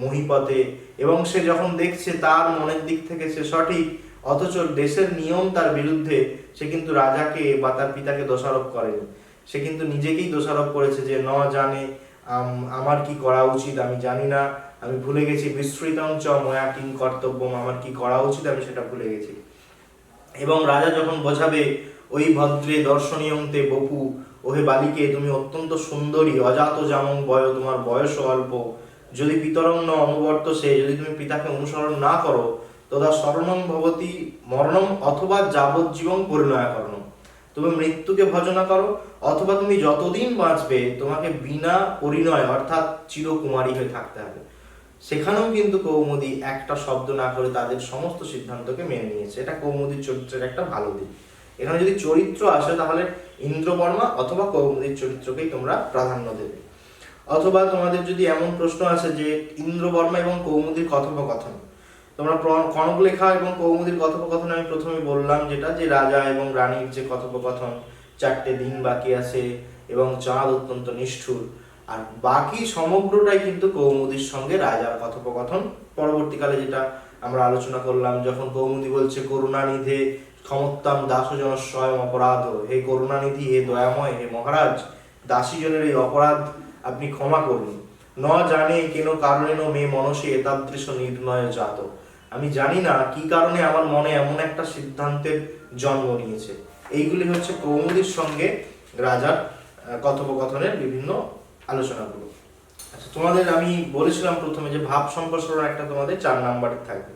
মহিপতে, এবং সে যখন দেখছে তার মনের দিক থেকে সে সঠিক অথচ দেশের নিয়ম তার বিরুদ্ধে, সে কিন্তু রাজাকে বা তার পিতাকে দোষারোপ করেনি, সে কিন্তু নিজেকেই দোষারোপ করেছে যে ন জানে আমার কি করা উচিত, আমি জানি না, আমি ভুলে গেছি, বিস্মৃতং চ ময়া কিং কর্তব্যম, আমার কি করা উচিত আমি সেটা ভুলে গেছি। এবং রাজা যখন বোঝাবে ওই ভদ্রে দর্শনীয়ন্তে বপু, ওহে বালিকে তুমি অত্যন্ত সুন্দরী, অজাত জামং বয়, তোমার বয়স অল্প, যদি পিতরং ন অনুবর্ত সে, যদি তুমি পিতাকে অনুসরণ না করো, তদা শরণং ভবতি মরণম অথবা যাবজ্জীবং পরিণয়াকরণম, তুমি মৃত্যুকে ভজনা করো অথবা তুমি যতদিন বাঁচবে তোমাকে বিনা পরিণয় অর্থাৎ চিরকুমারী হয়ে থাকতে হবে। সেখানেও কিন্তু কৌমুদী একটা শব্দ না করে তাদের সমস্ত সিদ্ধান্তকে মেনে নিয়েছে। এটা কৌমুদীর চরিত্রের একটা ভালো দিক। এখানে যদি চরিত্র আসে তাহলে ইন্দ্রবর্মা অথবা কৌমুদীর চরিত্রকেই তোমরা প্রাধান্য দেবে। অথবা তোমাদের যদি এমন প্রশ্ন আসে যে ইন্দ্রবর্মা এবং কৌমুদীর কথোপকথন, তোমরা কনক লেখা এবং কৌমুদীর কথোপকথন আমি প্রথমে বললাম, যেটা যে রাজা এবং রানীর যে কথোপকথন, 4টে দিন বাকি আছে এবং চাঁদ অত্যন্ত নিষ্ঠুর, আর বাকি সমগ্রটাই কিন্তু কৌমুদীর সঙ্গে রাজার কথোপকথন। পরবর্তীকালে যেটা আমরা আলোচনা করলাম, যখন কৌমুদী বলছে করুণানিধে ক্ষমতাম দাসজন স্বয়ং অপরাধ, হে করুণানিধি, হে দয়াময়, হে মহারাজ, দাসীজনের এই অপরাধ আপনি ক্ষমা করুন। ন জানে কেন কারণেন মে মনসে এতাদৃশ নির্ণয় জাত, আমি জানি না কি কারণে আমার মনে এমন একটা সিদ্ধান্তের জন্ম নিয়েছে। এইগুলি হচ্ছে কৌমুদীর সঙ্গে রাজার কথোপকথনের বিভিন্ন আলোচনাগুলো। আচ্ছা, তোমাদের আমি বলেছিলাম প্রথমে যে ভাব সম্প্রসারণ একটা তোমাদের 4 নাম্বারের থাকবে,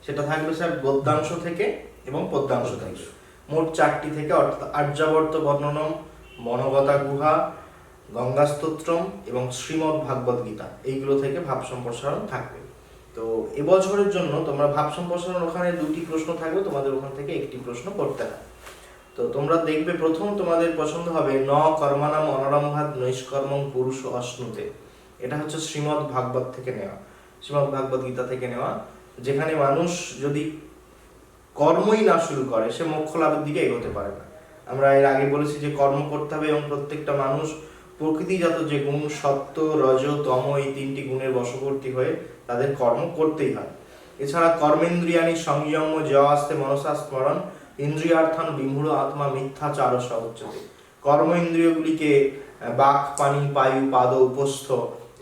সেটা থাকবে স্যার গদ্যাংশ থেকে এবং পদ্যাংশ থেকে, মোট 4টি থেকে, অর্থাৎ আর্যাবর্ত বর্ণনম, মনগতা গুহা, গঙ্গা স্তোত্রম এবং শ্রীমদ্ ভাগবত গীতা, এইগুলো থেকে ভাব সম্প্রসারণ থাকবে। তো এবছরের জন্য তোমরা ভাব সম্প্রসারণ ওখানে 2টি প্রশ্ন থাকবে, তোমাদের ওখান থেকে একটি প্রশ্ন করতে হয়। তো তোমরা দেখবে প্রথম তোমাদের পছন্দ হবে ন কর্মানাম অনারম্ভাত নৈষ্কর্মং পুরুষ অশ্নুতে, এটা হচ্ছে শ্রীমদ্ ভাগবত থেকে নেওয়া, শ্রীমদ্ ভাগবত গীতা থেকে নেওয়া, যেখানে মানুষ যদি কর্মই না শুরু করে সে মোক্ষ লাভের দিকে এগোতে পারে না। আমরা এর আগে বলেছি যে কর্ম করতে হবে এবং প্রত্যেকটা মানুষ প্রকৃতিজাত যে গুণ সত্য রজ তম এই 3টি গুণের বশবর্তী হয়ে তাদের কর্ম করতেই হয়। এছাড়া কর্মেন্দ্রিয়ানি সংযম জয়াস্তে মনসা স্মরণ ইন্দ্রিয়ার্থান বিমূঢ় আত্মা মিথ্যাচার উচ্যতে, কর্ম ইন্দ্রিয়গুলিকে বাক পানি পায়ু পাদ উপস্থ,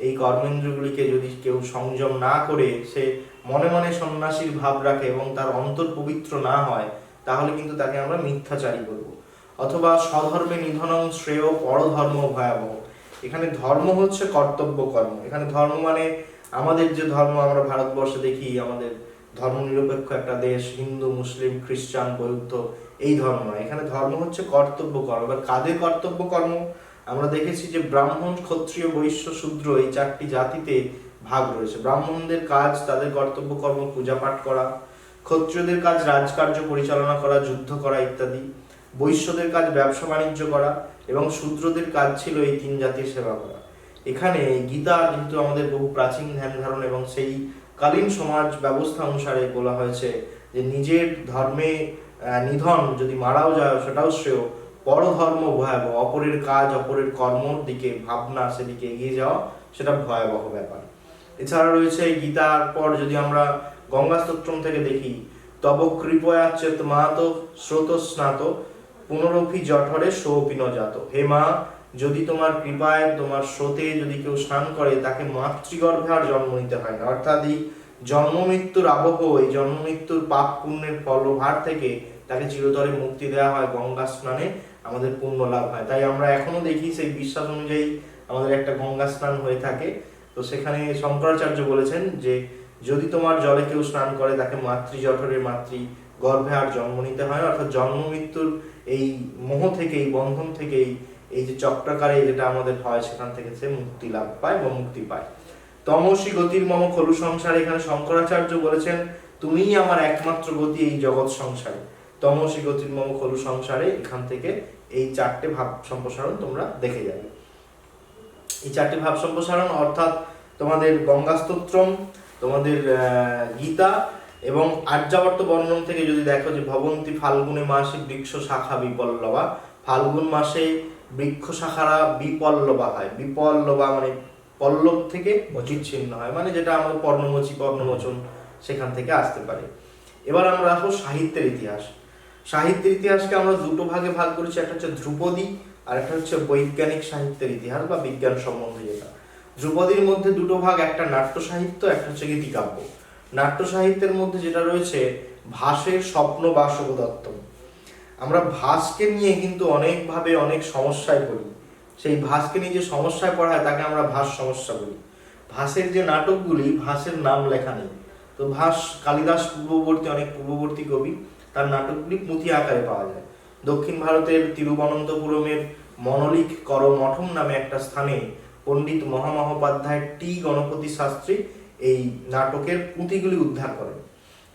এই কর্মেন্দ্রিয়গুলিকে যদি কেউ সংযম না করে সে মনে মনে সন্ন্যাসীর ভাব রাখে এবং তার অন্তর পবিত্র না হয়, তাহলে কিন্তু তাকে আমরা মিথ্যাচারী বলবো। অথবা স্বধর্মে নিধনং শ্রেয় পরধর্ম ভয়াবহ, এখানে ধর্ম হচ্ছে কর্তব্য কর্ম। এখানে ধর্ম মানে আমাদের যে ধর্ম আমরা ভারতবর্ষে দেখি, আমাদের ধর্মনিরপেক্ষ একটা দেশ, হিন্দু মুসলিম খ্রিস্টান বৌদ্ধ, এই ধর্ম নয়। এখানে ধর্ম হচ্ছে কর্তব্য কর্ম। এবার কাদের কর্তব্য কর্ম? আমরা দেখেছি যে ব্রাহ্মণ ক্ষত্রিয় বৈশ্য শূদ্র এই 4টি জাতিতে ভাগ রয়েছে। ব্রাহ্মণদের কাজ, তাদের কর্তব্য কর্ম পূজা পাঠ করা, ক্ষত্রিয়দের কাজ রাজকার্য পরিচালনা করা, যুদ্ধ করা ইত্যাদি, বৈশ্যদের কাজ ব্যবসা বাণিজ্য করা এবং শূদ্রদের কাজ ছিল এই 3 জাতির সেবা করা। এখানে গীতা যেহেতু আমাদের বহু প্রাচীন ধ্যান ধারণ এবং সেই কালীন সমাজ ব্যবস্থা অনুসারে বলা হয়েছে যে নিজের ধর্মে নিধন যদি মারাও যায় সেটাও শ্রেয়, পরধর্ম ভয়াবহ, অপরের কাজ অপরের কর্মর দিকে ভাবনা, সেদিকে এগিয়ে যাওয়া সেটা ভয়াবহ ব্যাপার। এছাড়া রয়েছে গীতার পর যদি আমরা গঙ্গা স্তোত্রম থেকে দেখি, তব কৃপয়া চেত মাত স্রোত স্নাত পুনরপি জঠরে সোপিন জাত, হে মা, যদি তোমার কৃপায় তোমার স্রোতে যদি কেউ স্নান করে তাকে মাতৃগর্ভে আর জন্ম নিতে হয় না। অর্থাৎ এই জন্ম মৃত্যুর আবহ, এই জন্ম মৃত্যুর পাপ পুণ্যের ফলভার থেকে তাকে চিরতরে মুক্তি দেওয়া হয়, গঙ্গা স্নানে আমাদের পুণ্য লাভ হয়। তাই আমরা এখনো দেখি সেই বিশ্বাস অনুযায়ী আমাদের একটা গঙ্গা স্নান হয়ে থাকে। তো সেখানে শঙ্করাচার্য বলেছেন যে যদি তোমার জলে কেউ স্নান করে তাকে মাতৃজঠরে মাতৃ গর্ভে আর জন্ম নিতে হয় না। অর্থাৎ জন্ম মৃত্যুর এই মোহ থেকে, এই বন্ধন থেকে, এই যে চক্রাকারে যেটা আমাদের হয় সেখান থেকে সে মুক্তি লাভ পায় বা মুক্তি পায়। তমসী গতির মম খলু সংসারে, এখানে শঙ্করাচার্য বলেছেন তুমিই আমার একমাত্র গতি এই জগৎ সংসারে। তমসী গতির মম খলু সংসারে, এখান থেকে এই 4টে ভাব সম্প্রসারণ তোমরা দেখে যাবে। এই 4টে ভাব সম্প্রসারণ অর্থাৎ তোমাদের গঙ্গা স্তোত্রম, তোমাদের গীতা এবং আর্যাবর্ত বর্ণন থেকে যদি দেখো যে ভবন্তি ফাল্গুনে মাসে বৃক্ষ শাখা বিপল্লবা, ফাল্গুন মাসে বৃক্ষ শাখারা বিপল্লবা হয়। বিপল্লবা মানে পল্লব থেকে বিচ্ছিন্ন হয়, মানে যেটা আমাদের পর্ণমোচন সেখান থেকে আসতে পারে। এবার আমরা আসবো সাহিত্যের ইতিহাস। সাহিত্যের ইতিহাসকে আমরা 2টো ভাগে ভাগ করেছি, একটা হচ্ছে ধ্রুপদী আর একটা হচ্ছে বৈজ্ঞানিক সাহিত্যের ইতিহাস বা বিজ্ঞান সম্বন্ধে যেটা। ধ্রুপদীর মধ্যে 2টো ভাগ, একটা নাট্য সাহিত্য, একটা হচ্ছে গীতিকাব্য। নাট্য সাহিত্যের মধ্যে যেটা রয়েছে ভাসের স্বপ্ন বাসব দত্ত। আমরা ভাসকে নিয়ে কিন্তু অনেকভাবে অনেক সমস্যায় পড়ি। সেই ভাসকে নিয়ে যে সমস্যায় পড়া হয় তাকে আমরা ভাস সমস্যা বলি। ভাসের যে নাটকগুলি, ভাসের নাম লেখা নেই। তো ভাস কালিদাস অনেক পূর্ববর্তী কবি, তার নাটকগুলি পুঁথি আকারে পাওয়া যায়। দক্ষিণ ভারতের তিরুবনন্তপুরমের মনোলিক করমঠম নামে একটা স্থানে পণ্ডিত মহামহোপাধ্যায় টি গণপতি শাস্ত্রী এই নাটকের পুঁথিগুলি উদ্ধার করেন।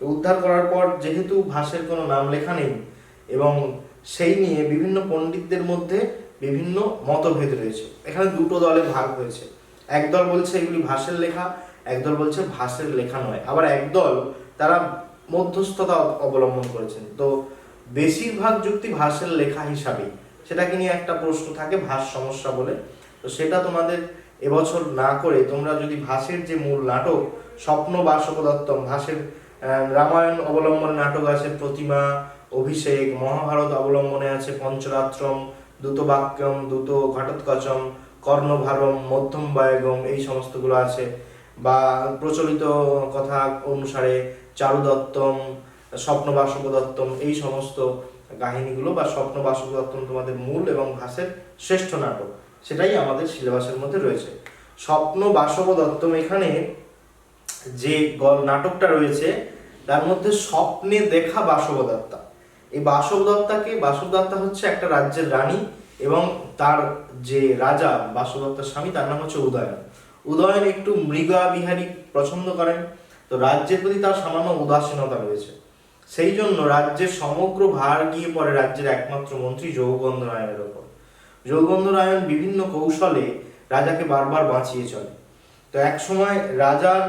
উদ্ধার করার পর যেহেতু ভাসের কোনো নাম লেখা নেই এবং সেই নিয়ে বিভিন্ন পণ্ডিতদের মধ্যে বিভিন্ন মতভেদ রয়েছে। এখানে 2টো দলে ভাগ হয়েছে। একদল বলছে এগুলি ভাসের লেখা, একদল বলছে ভাসের লেখা নয়। আবার একদল তারা মধ্যস্থতা অবলম্বন করেছেন। তো বেশিরভাগ যুক্তি ভাষের লেখা হিসাবে, সেটাকে নিয়ে একটা প্রশ্ন থাকে ভাষ সমস্যা বলে। তো সেটা তোমাদের এবছর না করে তোমরা যদি ভাষের যে মূল নাটক স্বপ্ন বাসবদত্তম, ভাষের রামায়ণ অবলম্বনে নাটক আছে প্রতিমা, অভিষেক, মহাভারত অবলম্বনে আছে পঞ্চরাত্রম, দ্রুতবাক্যম, দ্রুত ঘটোৎকচম, কর্ণভারম, মধ্যম বায়গম, এই সমস্তগুলো আছে। বা প্রচলিত কথা অনুসারে চারুদত্তম, স্বপ্ন বাসবদত্তম, এই সমস্ত কাহিনীগুলো বা স্বপ্ন বাসবদত্তম তোমাদের মূল এবং ভাষের শ্রেষ্ঠ নাটক, সেটাই আমাদের সিলেবাসের মধ্যে রয়েছে। স্বপ্ন বাসবদত্তম, এখানে যে নাটকটা রয়েছে তার মধ্যে স্বপ্নে দেখা বাসবদত্তা, এই বাসবদত্তা হচ্ছে একটা রাজ্যের রানী, এবং তার যে রাজা বাসবদত্তার স্বামী তার নাম হচ্ছে উদয়ন। উদয়ন একটু মৃগা বিহারী পছন্দ করেন, তো রাজ্যের প্রতি তার সামান্য উদাসীনতা রয়েছে। সেই জন্য রাজ্যের সমগ্র ভার গিয়ে পড়ে রাজ্যের একমাত্র মন্ত্রী যৌগন্ধরায়নের ওপর। যৌগন্ধরায়ন বিভিন্ন কৌশলে রাজাকে বারবার বাঁচিয়ে চলে। তো এক সময় রাজার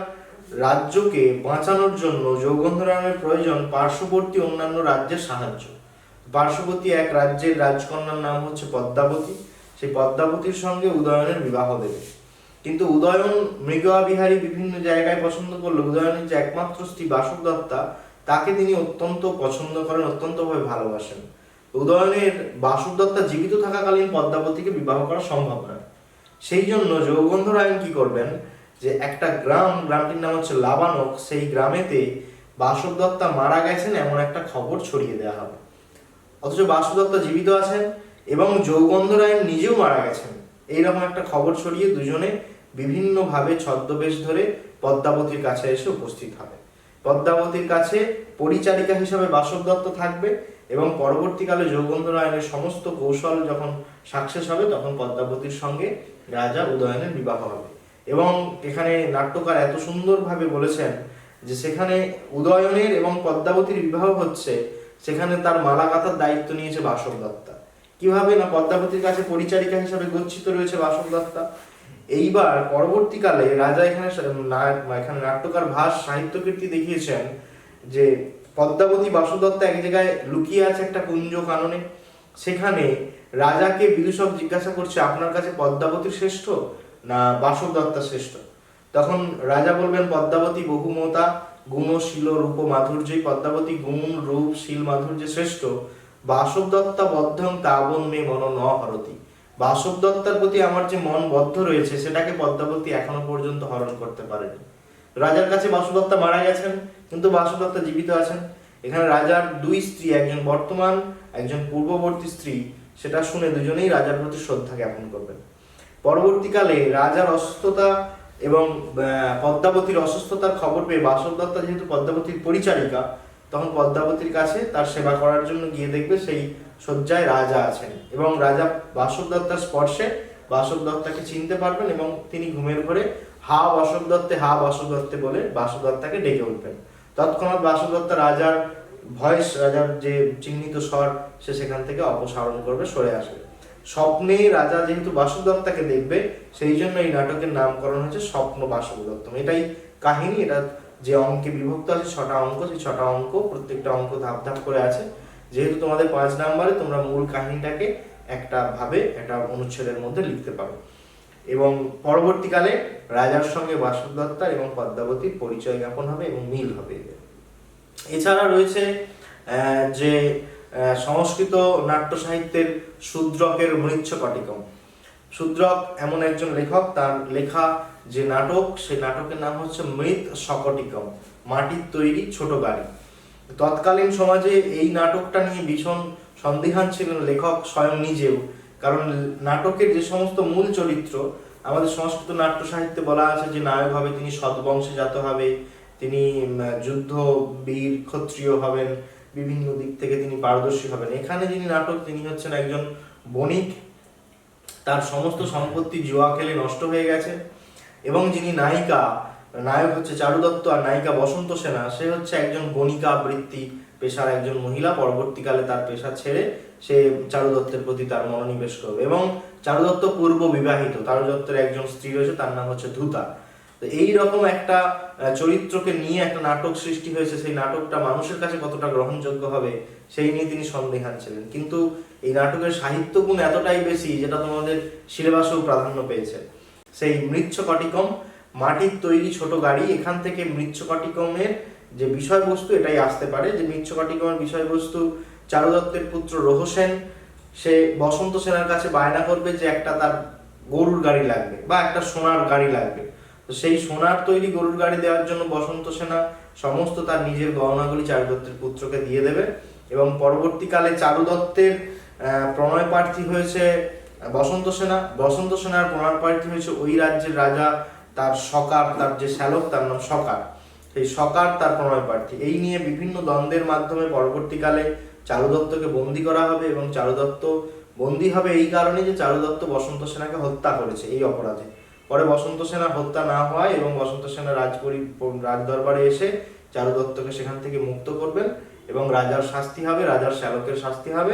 রাজ্যকে বাঁচানোর জন্য যৌগন্ধরায়নের প্রয়োজন পার্শ্ববর্তী অন্যান্য রাজ্যের সাহায্য। পার্শ্ববর্তী এক রাজ্যের রাজকন্যার নাম হচ্ছে পদ্মাবতী, সেই পদ্মাবতীর সঙ্গে উদয়নের বিবাহ দেবে। কিন্তু উদয়ন মৃগয়া বিহারী বিভিন্ন জায়গায় পছন্দ করলে উদয়নের যে একমাত্র স্ত্রী বাসবদত্তা, তাকে তিনি অত্যন্ত পছন্দ করেন, অত্যন্তভাবে ভালোবাসেন। উদয়নের বাসবদত্তা জীবিত থাকাকালীন পদ্মাবতীকে বিবাহ করা সম্ভব নয়। সেই জন্য যৌগন্ধরায়ন কি করবেন, যে একটা গ্রামটির নাম হচ্ছে লাবানক, সেই গ্রামেতে বাসবদত্তা মারা গেছেন এমন একটা খবর ছড়িয়ে দেওয়া হবে। অথচ বাসবদত্তা জীবিত আছেন এবং যৌগন্ধরায়ন নিজেও মারা গেছেন, এইরকম একটা খবর ছড়িয়ে দুজনে বিভিন্নভাবে ছদ্মবেশ ধরে পদ্মাবতীর কাছে এসে উপস্থিত হবে। পদ্মাবতীর কাছে পরিচারিকা হিসাবে বাসবদত্ত থাকবে, এবং পরবর্তীকালে যৌগন্ধরায়নের সমস্ত কৌশল যখন সাকসেস হবে তখন পদ্মাবতীর সঙ্গে রাজা উদয়নের বিবাহ হবে। এবং এখানে নাট্যকার এত সুন্দরভাবে বলেছেন যে সেখানে উদয়নের এবং পদ্মাবতীর বিবাহ হচ্ছে, সেখানে তার মালা গাঁথার দায়িত্ব নিয়েছে বাসবদত্তা। কিভাবে না, পদ্মাবতীর কাছে পরিচারিকা হিসাবে গচ্ছিত রয়েছে বাসবদত্তা। এইবার পরবর্তীকালে রাজা এখানে নাট্যকার ভাস সাহিত্যকীর্তি দেখিয়েছেন যে পদ্মাবতী বাসবদত্তা এক জায়গায় লুকিয়ে আছে একটা কুঞ্জ কাননে। সেখানে রাজাকে বিদূষক জিজ্ঞাসা করছে, আপনার কাছে পদ্মাবতী শ্রেষ্ঠ না বাসবদত্তা শ্রেষ্ঠ? তখন রাজা বলবেন, পদ্মাবতী বহুমতা, গুণ, শীল, রূপ, মাধুর্যই পদ্মাবতী গুণ, রূপ, শীল, মাধুর্য শ্রেষ্ঠ। বাসবদত্তা বদ্ধং তাবন মে মন ন হরতি। বাসবদত্তার প্রতি আমার যে মন বদ্ধ রয়েছে সেটাকে পদ্মাবতী এখনো পর্যন্ত হরণ করতে পারেনি। রাজার কাছে বাসবদত্তা মারা গেছেন, কিন্তু বাসবদত্তা জীবিত আছেন। এখানে রাজার দুই স্ত্রী, একজন বর্তমান একজন পূর্ববর্তী স্ত্রী, সেটা শুনে দুজনেই রাজার প্রতি শ্রদ্ধা জ্ঞাপন করবেন। পরবর্তীকালে রাজার অসুস্থতা এবং পদ্মাবতীর অসুস্থতার খবর পেয়ে বাসবদত্তা যেহেতু পদ্মাবতীর পরিচারিকা, তখন পদ্মাবতীর কাছে তার সেবা করার জন্য গিয়ে দেখবে সেই শয্যায় রাজা আছেন, এবং রাজা বাসবদত্তার স্পর্শে বাসবদত্তাকে চিনতে পারবেন, এবং তিনি ঘুমের ঘরে হা বাসবদত্তে, হা বাসবদত্তে বলে বাসবদত্তাকে ডেকে উঠবেন। তৎক্ষণাৎ বাসবদত্তা রাজার ভয়েস, রাজার যে চিহ্নিত স্বর, সে সেখান থেকে অপসারণ করবে, সরে আসবে। স্বপ্নে রাজা যেহেতু বাসবদত্তাকে দেখবে, সেই জন্য এই নাটকের নামকরণ হয়েছে স্বপ্ন বাসবদত্তম। এটাই কাহিনী। এটা যে অঙ্কে বিভক্ত আছে 6টা অঙ্ক, সেই 6টা অঙ্ক প্রত্যেকটা অঙ্ক ধাপ ধাপ করে আছে। যেহেতু তোমাদের 5 নম্বরে, তোমরা মূল কাহিনীটাকে একটা অনুচ্ছেদের মধ্যে লিখতে পারো। এবং পরবর্তীকালে রাজার সঙ্গে বাসবদত্তা এবং পদ্মাবতীর পরিচয় জ্ঞাপন হবে এবং মিল হবে। এছাড়া রয়েছে যে সংস্কৃত নাট্য সাহিত্যের শূদ্রকের মৃচ্ছকটিকম। শূদ্রক এমন একজন লেখক, তার লেখা যে নাটক, সেই নাটকের নাম হচ্ছে মৃৎ সকটিকম, মাটির তৈরি ছোট গাড়ি। তৎকালীন সমাজে এই নাটকটা নিয়ে ভীষণ সন্দিহান ছিলেন লেখক স্বয়ং নিজেও, কারণ নাটকের যে সমস্ত মূল চরিত্র আমাদের সংস্কৃত নাট্য সাহিত্যে বলা আছে যে নায়ক হবে তিনি সৎবংশে জাত হবে, তিনি যুদ্ধ বীর ক্ষত্রিয় হবেন, বিভিন্ন দিক থেকে তিনি পারদর্শী হবেন। এখানে যিনি নাটক, তিনি হচ্ছেন একজন বণিক, তার সমস্ত সম্পত্তি জুয়া খেলে নষ্ট হয়ে গেছে, এবং যিনি নায়ক হচ্ছে চারুদত্ত আর নায়িকা বসন্ত সেনা, সে হচ্ছে একজন বণিকা বৃত্তি পেশার একজন মহিলা। পরবর্তীকালে তার পেশা ছেড়ে সে চারুদত্তের প্রতি তার মনোনিবেশ করবে, এবং চারুদত্ত পূর্ব বিবাহিত। চারুদত্তের একজন স্ত্রী রয়েছে, তার নাম হচ্ছে ধূতা। তো এইরকম একটা চরিত্রকে নিয়ে একটা নাটক সৃষ্টি হয়েছে, সেই নাটকটা মানুষের কাছে কতটা গ্রহণযোগ্য হবে সেই নিয়ে তিনি সন্দিহান ছিলেন। কিন্তু এই নাটকের সাহিত্য গুণ এতটাই বেশি যেটা তোমাদের সিলেবাসেও প্রাধান্য পেয়েছে। সেই মৃচ্ছকটিকম, মাটির তৈরি ছোট গাড়ি, এখান থেকে মৃচ্ছকটিকমের যে বিষয়বস্তু এটাই আসতে পারে। যে মৃচ্ছকটিকমের বিষয়বস্তু, চারু দত্তের পুত্র রোহসেন সে বসন্ত সেনার কাছে বায়না করবে যে একটা তার গরুর গাড়ি লাগবে বা একটা সোনার গাড়ি লাগবে। তো সেই সোনার তৈরি গরুর গাড়ি দেওয়ার জন্য বসন্ত সেনা সমস্ত তার নিজের গহনাগুলি চারু দত্তের পুত্রকে দিয়ে দেবে। এবং পরবর্তীকালে চারু দত্তের প্রণয় প্রার্থী হয়েছে বসন্ত সেনা, বসন্ত সেনার প্রণয় প্রার্থী হয়েছে ওই রাজ্যের রাজা, তার সকার, তার যে শ্যালক তার নাম সকার, সেই সকার তার প্রণয় প্রার্থী। এই নিয়ে বিভিন্ন দ্বন্দ্বের মাধ্যমে পরবর্তীকালে চারু দত্তকে বন্দী করা হবে এবং চারু দত্ত বন্দী হবে এই কারণে যে চারু দত্ত বসন্ত সেনাকে হত্যা করেছে এই অপরাধে। পরে বসন্ত সেনা হত্যা না হয় এবং বসন্ত সেনা রাজদরবারে এসে চারু দত্তকে সেখান থেকে মুক্ত করবেন এবং রাজার শাস্তি হবে, রাজার শ্যালকের শাস্তি হবে,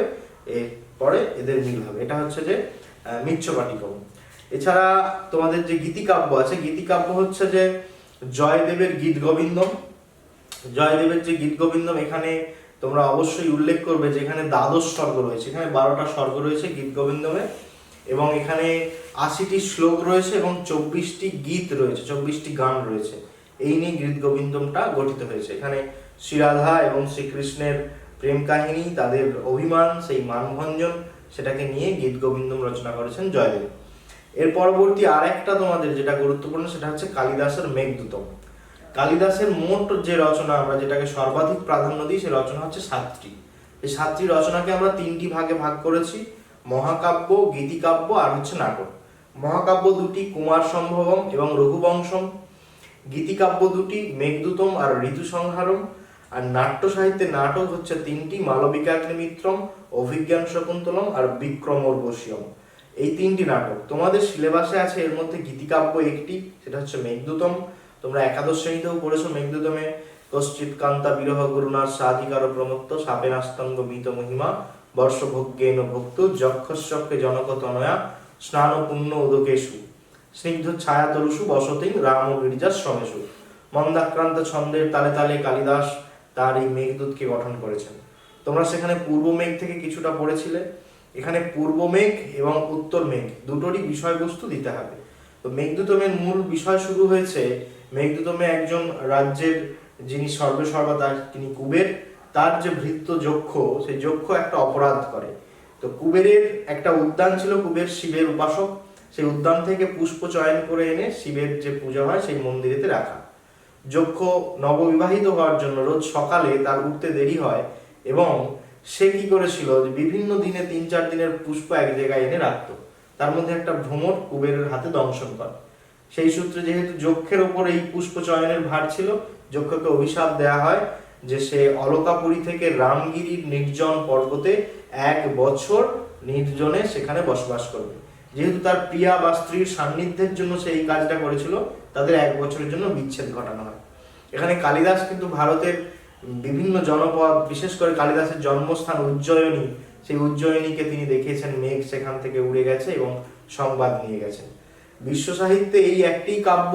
এরপরে এদের মিল হবে। এটা হচ্ছে যে মৃচ্ছকটিকম। এছাড়া তোমাদের যে গীতিকাব্য আছে, গীতিকাব্য হচ্ছে যে জয়দেবের গীত গোবিন্দম। জয়দেবের যে গীত গোবিন্দম, এখানে তোমরা অবশ্যই উল্লেখ করবে যে এখানে দ্বাদশ স্বর্গ রয়েছে, এখানে 12টা স্বর্গ রয়েছে গীত গোবিন্দমে, এবং এখানে 80টি শ্লোক রয়েছে এবং 24টি গীত রয়েছে, 24টি গান রয়েছে। এই নিয়ে গীত গোবিন্দমটা গঠিত হয়েছে। এখানে শ্রীরাধা এবং শ্রীকৃষ্ণের প্রেম কাহিনী, তাদের অভিমান, সেই মানভঞ্জন, সেটাকে নিয়ে গীত গোবিন্দম রচনা করেছেন জয়দেব। এর পরবর্তী আর একটা তোমাদের যেটা গুরুত্বপূর্ণ সেটা হচ্ছে কালিদাসের মেঘদূতম। কালিদাসের মোট যে রচনা আমরা যেটাকে সর্বাধিক প্রাধান্য দিই সে রচনা হচ্ছে 7টি। এই 7টি রচনাকে আমরা 3টি ভাগে ভাগ করেছি, মহাকাব্য, গীতিকাব্য আর হচ্ছে নাটক। মহাকাব্য 2টি, কুমার সম্ভবম এবং রঘুবংশম। গীতিকাব্য 2টি, মেঘদূতম আর ঋতু সংহারম। আর নাট্য সাহিত্যের নাটক হচ্ছে 3টি, মালবিকাগ্নিমিত্রম, অভিজ্ঞান শকুন্তলম আর বিক্রমোর্বশীয়ম। এই 3টি নাটক তোমাদের সিলেবাসে আছে। এর মধ্যে গীতিকাব্য 1টি, সেটা হচ্ছে মেঘদূতম। তোমরা একাদশ শ্রেণীতেও পড়েছো মেঘদূতমে। কশ্চিৎ কান্তা বিরহ গুরুনার সাধিকার প্রমত্ত সাপেনাস্তঙ্গ মিত মহিমা বর্ষভোগ্যেন ভক্তু যক্ষস্যকে জনক তনয়া স্নান পুণ্য উদকেশু স্নিগ্ধ ছায়া তরুষু বসতিং রাম ও গিরিজার শ্রমেশু। মন্দাক্রান্ত ছন্দের তালে তালে কালিদাস তার এই মেঘদূতকে গঠন করেছেন। তোমরা সেখানে পূর্ব মেঘ থেকে কিছুটা পড়েছিলে। এখানে পূর্ব মেঘ এবং উত্তর মেঘ দুটোরই বিষয়বস্তু দিতে হবে। তো মেঘদূতমের মূল বিষয় শুরু হয়েছে, মেঘদূতমে একজন রাজ্যের যিনি সর্বেসর্বা তিনি কুবের, তার যে ভৃত্য যক্ষ, সেই যক্ষ একটা অপরাধ করে। তো কুবেরের একটা উদ্যান ছিল, কুবের শিবের উপাসক, সেই উদ্যান থেকে পুষ্প চয়ন করে এনে শিবের যে পূজা হয় সেই মন্দিরেতে রাখা। যক্ষ নববিবাহিত হওয়ার জন্য রোজ সকালে তার উঠতে দেরি হয় এবং সে কি করেছিল যে বিভিন্ন দিনে 3-4 দিনের পুষ্প এক জায়গায় এনে রাখতো। তার মধ্যে একটা ভ্রমর কুবেরের হাতে দংশন করে। সেই সূত্রে যেহেতু যক্ষের ওপর এই পুষ্প চয়নের ভার ছিল, যক্ষকে অভিশাপ দেয়া হয় যে সে অলকাপুরী থেকে রামগিরির নির্জন পর্বতে 1 বছর নির্জনে সেখানে বসবাস করবে। যেহেতু তার প্রিয়া বা স্ত্রীর সান্নিধ্যের জন্য সে এই কাজটা করেছিল, তাদের 1 বছরের জন্য বিচ্ছেদ ঘটানো হয়। এখানে কালিদাস কিন্তু ভারতের বিভিন্ন জনপদ, বিশেষ করে কালিদাসের জন্মস্থান উজ্জয়িনী, সেই উজ্জয়িনীকে তিনি দেখিয়েছেন মেঘ সেখান থেকে উড়ে গেছে এবং সংবাদ নিয়ে গেছেন। বিশ্ব সাহিত্যে এই একটি কাব্য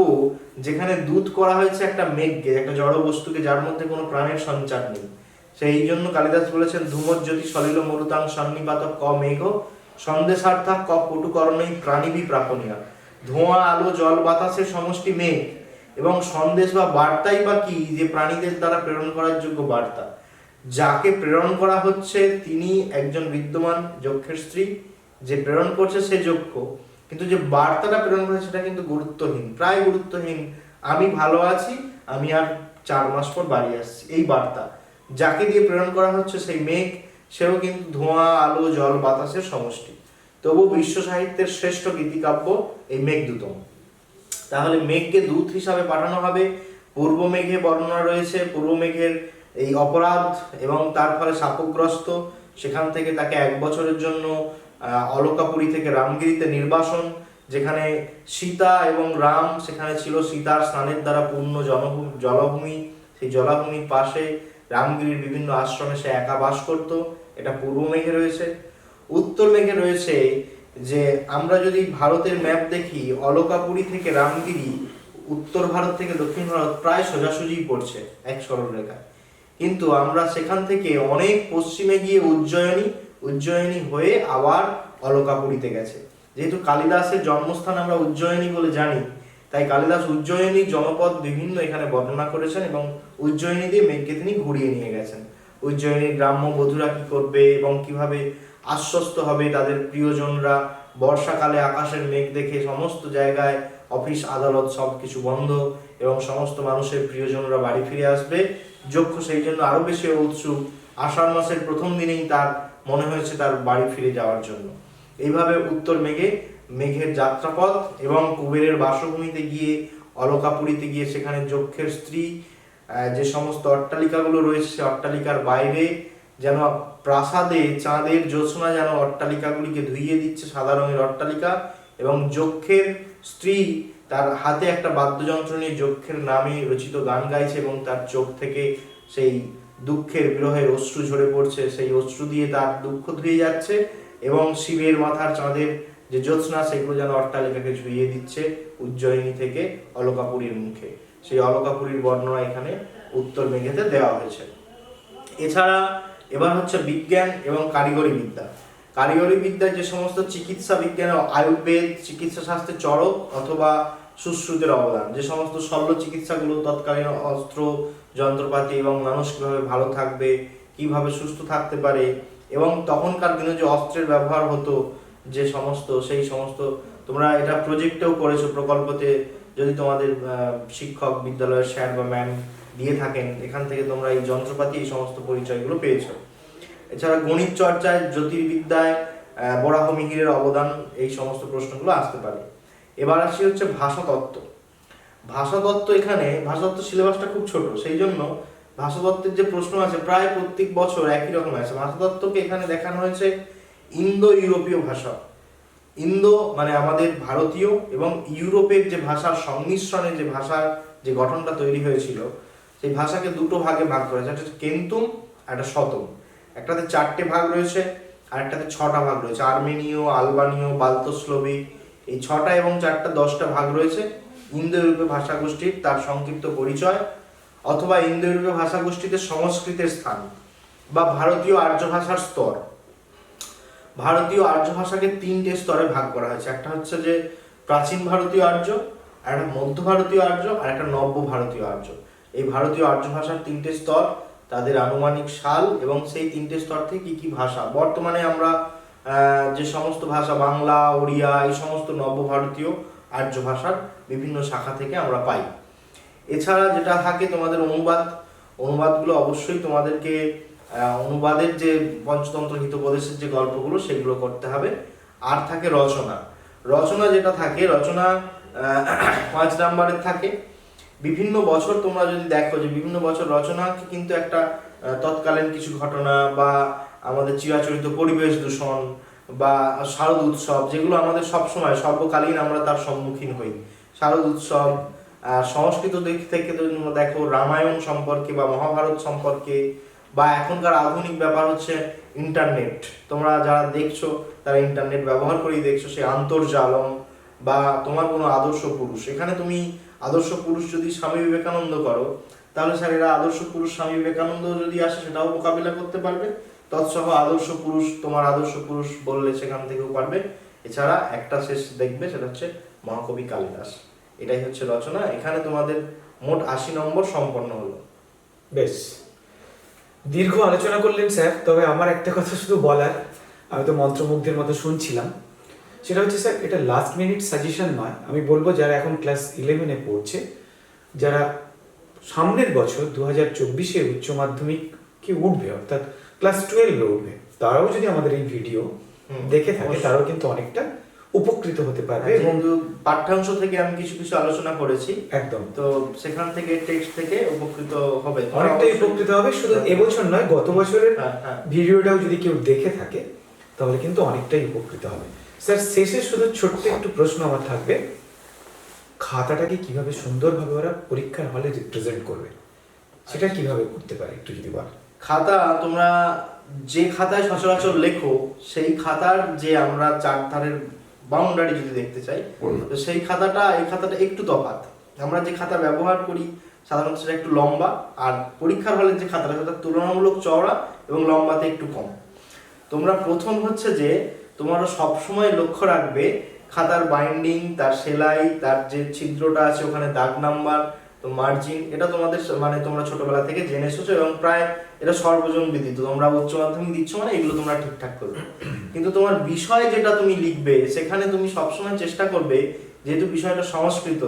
যেখানে দূত করা হয়েছে একটা মেঘকে, একটা জড় বস্তুকে, যার মধ্যে কোনো প্রাণের সঞ্চার নেই। সেই জন্য কালিদাস বলেছেন ধূমজ্যোতি সলিল মরুতাং সন্নিপাতক ক মেঘ সন্দেশার্থক ক পটুকরণই প্রাণীবি প্রাপনীয়। ধোঁয়া, আলো, জল, বাতাসের সমষ্টি মেঘ, এবং সন্দেশ বা বার্তাই বা কি, যে প্রাণীদের দ্বারা প্রেরণ করার যোগ্য বার্তা। যাকে প্রেরণ করা হচ্ছে তিনি একজন বিদ্যমান যক্ষের স্ত্রী, যে প্রেরণ করছে সে যক্ষ, কিন্তু যে বার্তাটা প্রেরণ করেছে সেটা কিন্তু গুরুত্বহীন, প্রায় গুরুত্বহীন। আমি ভালো আছি, আমি আর 4 মাস পর বাড়ি আসছি, এই বার্তা। যাকে দিয়ে প্রেরণ করা হচ্ছে সেই মেঘ, সেও কিন্তু ধোঁয়া, আলো, জল, বাতাসের সমষ্টি। তবু বিশ্ব সাহিত্যের শ্রেষ্ঠ গীতিকাব্য এই মেঘদূতম। তাহলে মেঘকে দূত হিসাবে পাঠানো হবে। পূর্ব মেঘে বর্ণনা রয়েছে পূর্ব মেঘের এই অপরাধ এবং তার ফলে শাপগ্রস্ত, সেখান থেকে তাকে 1 বছরের জন্য অলকাপুরী থেকে রামগিরিতে নির্বাসন, যেখানে সীতা এবং রাম সেখানে ছিল। সীতার স্নানের দ্বারা পূর্ণ জলভূমি, সেই জলাভূমির পাশে রামগিরির বিভিন্ন আশ্রমে সে একা বাস করত। এটা পূর্ব মেঘে রয়েছে। উত্তর মেঘে রয়েছে যে আমরা যদি ভারতের ম্যাপ দেখি, অলকাপুরী থেকে রামগিরি উত্তর ভারত থেকে দক্ষিণ ভারত প্রায় সোজাসুজি পড়ছে এক সরল রেখায়, কিন্তু আমরা সেখান থেকে অনেক পশ্চিমে গিয়ে উজ্জয়িনী হয়ে আবার অলকাপুরীতে গেছে। যেহেতু কালিদাসের জন্মস্থান আমরা উজ্জয়িনী বলে জানি, তাই কালিদাস উজ্জয়িনী জনপদ বিভিন্ন এখানে বর্ণনা করেছেন এবং উজ্জয়িনী দিয়ে মেঘকে তিনি ঘুরিয়ে নিয়ে গেছেন। উজ্জয়িনীর গ্রাম্য বধূরা কি করবে এবং কিভাবে আশ্বস্ত হবে তাদের প্রিয়জনরা, বর্ষাকালে আকাশের মেঘ দেখে সমস্ত জায়গায় অফিস আদালত সবকিছু বন্ধ এবং সমস্ত মানুষের প্রিয়জনরা বাড়ি ফিরে আসবে। যক্ষ সেই জন্য আরো বেশি উৎসুক, আষাঢ় মাসের প্রথম দিনেই তার মনে হয়েছে তার বাড়ি ফিরে যাওয়ার জন্য। এইভাবে উত্তর মেঘের যাত্রাপথ এবং কুবেরের বাসভূমিতে গিয়ে অলকাপুরীতে গিয়ে সেখানে যক্ষের স্ত্রী যে সমস্ত অট্টালিকাগুলো রয়েছে সে অট্টালিকার বাইরে যেন প্রাসাদে চাঁদের জ্যোৎস্না যেন অট্টালিকাগুলিকে ধুইয়ে দিচ্ছে, সাদা রঙের অট্টালিকা, এবং যক্ষের স্ত্রী তার হাতে একটা বাদ্যযন্ত্র নিয়ে যক্ষের নামে রচিত গান গাইছে এবং তার চোখ থেকে সেই দুঃখের বিরহের অশ্রু ঝরে পড়ছে, সেই অশ্রু দিয়ে তার দুঃখ ধুয়ে যাচ্ছে এবং শিবের মাথার চাঁদের যে জ্যোৎস্না সেগুলো যেন অট্টালিকাকে ঝুইয়ে দিচ্ছে উজ্জয়িনী থেকে অলকাপুরীর মুখে। সেই অলকাপুরীর বর্ণনা এখানে উত্তর মেঘেতে দেওয়া হয়েছে। এছাড়া এবার হচ্ছে বিজ্ঞান এবং কারিগরি বিদ্যা। কারিগরি বিদ্যায় যে সমস্ত চিকিৎসা বিজ্ঞান, আয়ুর্বেদ, চিকিৎসা শাস্ত্রে চরক অথবা সুশ্রুতের অবদান, যে সমস্ত শল্য চিকিৎসাগুলো তৎকালীন অস্ত্র যন্ত্রপাতি এবং মানুষ কিভাবে ভালো থাকবে, কিভাবে সুস্থ থাকতে পারে, এবং তখনকার দিনে যে অস্ত্রের ব্যবহার হতো যে সমস্ত, সেই সমস্ত তোমরা এটা প্রজেক্টেও করেছো, প্রকল্পতে যদি তোমাদের শিক্ষক বিদ্যালয়ের স্যার বা ম্যাম দিয়ে থাকেন, এখান থেকে তোমরা এই যন্ত্রপাতি এই সমস্ত পরিচয়গুলো পেয়েছো। এছাড়া গণিত চর্চায়, জ্যোতির্বিদ্যায় বরাহ মিহিরের অবদান, এই সমস্ত প্রশ্নগুলো আসতে পারে। এবার আসি হচ্ছে ভাষাতত্ত্ব। ভাষাতত্ত্ব, এখানে ভাষাতত্ত্ব সিলেবাসটা খুব ছোট, সেই জন্য ভাষাতত্ত্বের যে প্রশ্ন আছে প্রায় প্রত্যেক বছর একই রকম আছে। ভাষাতত্ত্বকে এখানে দেখানো হয়েছে ইন্দো ইউরোপীয় ভাষা। ইন্দো মানে আমাদের ভারতীয় এবং ইউরোপের যে ভাষার সংমিশ্রণে যে ভাষার যে গঠনটা তৈরি হয়েছিল, সেই ভাষাকে দুটো ভাগে ভাগ করা হয়েছে, একটা কেন্তুম আর একটা শতম। একটাতে 4টে ভাগ রয়েছে আর একটাতে 6টা ভাগ রয়েছে, আর্মেনীয়, আলবানীয়, বাল্তস্লোভিক, এই 6টা এবং 4টা 10টা ভাগ রয়েছে। ইন্দো ইউরোপীয় ভাষাগোষ্ঠীর তার সংক্ষিপ্ত পরিচয়, অথবা ইন্দো ইউরোপীয় ভাষাগোষ্ঠীতে সংস্কৃতের স্থান, বা ভারতীয় আর্য ভাষার স্তর। ভারতীয় আর্য ভাষাকে 3টে স্তরে ভাগ করা হয়েছে। একটা হচ্ছে যে প্রাচীন ভারতীয় আর্য, আর একটা মধ্য ভারতীয় আর্য, আর একটা নব্য ভারতীয় আর্য। এই ভারতীয় আর্য ভাষার 3টে স্তর, তাদের আনুমানিক সাল এবং সেই 3টে স্তর থেকে কি কি ভাষা বর্তমানে আমরা যে সমস্ত ভাষা, বাংলা, ওড়িয়া, এই সমস্ত নব্য ভারতীয় আর্য ভাষার বিভিন্ন শাখা থেকে আমরা পাই। এছাড়া যেটা থাকে তোমাদের অনুবাদগুলো অবশ্যই তোমাদেরকে অনুবাদের যে পঞ্চতন্ত্র হিতোপদেশের যে গল্পগুলো সেগুলো করতে হবে। আর থাকে রচনা যেটা থাকে, রচনা 5 নাম্বারের থাকে। বিভিন্ন বছর তোমরা যদি দেখো যে বিভিন্ন বছর রচনাকে কিন্তু একটা তৎকালীন কিছু ঘটনা বা আমাদের চিরাচরিত পরিবেশ দূষণ বা শারদ উৎসব, যেগুলো আমাদের সবসময় সর্বকালীন আমরা তার সম্মুখীন হই। শারদ উৎসব, সংস্কৃত দিক থেকে তোমরা দেখো রামায়ণ সম্পর্কে বা মহাভারত সম্পর্কে, বা এখনকার আধুনিক ব্যাপার হচ্ছে ইন্টারনেট। তোমরা যারা দেখছো তারা ইন্টারনেট ব্যবহার করেই দেখছো, সেই আন্তর্জালম, বা তোমার কোনো আদর্শ পুরুষ। এখানে তুমি আদর্শ পুরুষ যদি স্বামী বিবেকানন্দ করো, তাহলে স্যার এরা আদর্শ পুরুষ স্বামী বিবেকানন্দ যদি আসে সেটাও মোকাবিলা করতে পারবে। তৎসহ আদর্শ পুরুষ, তোমার আদর্শ পুরুষ বললে সেখান থেকেও পারবে। এছাড়া একটা শেষ দেখবে, সেটা হচ্ছে মহাকবি কালিদাস। এটাই হচ্ছে রচনা। এখানে তোমাদের মোট 80 নম্বর সম্পন্ন হলো। বেশ দীর্ঘ আলোচনা করলেন স্যার, তবে আমার একটা কথা শুধু বলার, আমি তো মন্ত্রমুগ্ধের মতো শুনছিলাম, সেটা হচ্ছে স্যার এটা লাস্ট মিনিট সাজেশন নয়। আমি বলবো যারা এখন ক্লাস 11-এ পড়ছে, যারা সামনের বছর 2024-এ উচ্চ মাধ্যমিকে উঠবে, অর্থাৎ ক্লাস 12-এ উঠবে, তারাও যদি আমাদের এই ভিডিও দেখে থাকে তারাও কিন্তু অনেকটা উপকৃত হতে পারবে। এবং পাঠ্যাংশ থেকে আমি কিছু কিছু আলোচনা করেছি, একদম, তো সেখান থেকে টেক্সট থেকে উপকৃত হবে, অনেকটাই উপকৃত হবে। শুধু এবছর নয়, গত বছরের ভিডিওটাও যদি কেউ দেখে থাকে তাহলে কিন্তু অনেকটাই উপকৃত হবে। স্যার শেষে শুধু ছোট্ট একটু প্রশ্ন আমার থাকবে, খাতাটাকে কিভাবে সুন্দরভাবে ওরা পরীক্ষার হলে রিপ্রেজেন্ট করবে, সেটা কিভাবে করতে পারে একটু যদি বল। খাতা তোমরা যে খাতায় সচরাচর লেখো, সেই খাতার যে আমরা 4 ধারের বাউন্ডারি যদি দেখতে চাই, তো সেই খাতাটা এই খাতাটা একটু তফাৎ। আমরা যে খাতা ব্যবহার করি সাধারণত সেটা একটু লম্বা, আর পরীক্ষার হলের যে খাতাটা সেটা তুলনামূলক চওড়া এবং লম্বাতে একটু কম। তোমরা প্রথম হচ্ছে যে তোমরা সবসময় লক্ষ্য রাখবে খাতার বাইন্ডিং, তার সেলাই, তার যে ছিদ্রটা আছে ওখানে দাগ নাম্বার, তো মার্জিন, এটা তোমাদের মানে তোমরা ছোটবেলা থেকে জেনে এসেছো এবং প্রায় এটা সর্বজন বিদিত। তোমরা উচ্চ মাধ্যমিক দিচ্ছ মানে এগুলো তোমরা ঠিকঠাক করবে। কিন্তু তোমার বিষয় যেটা তুমি লিখবে সেখানে তুমি সবসময় চেষ্টা করবে, যেহেতু বিষয়টা সংস্কৃত,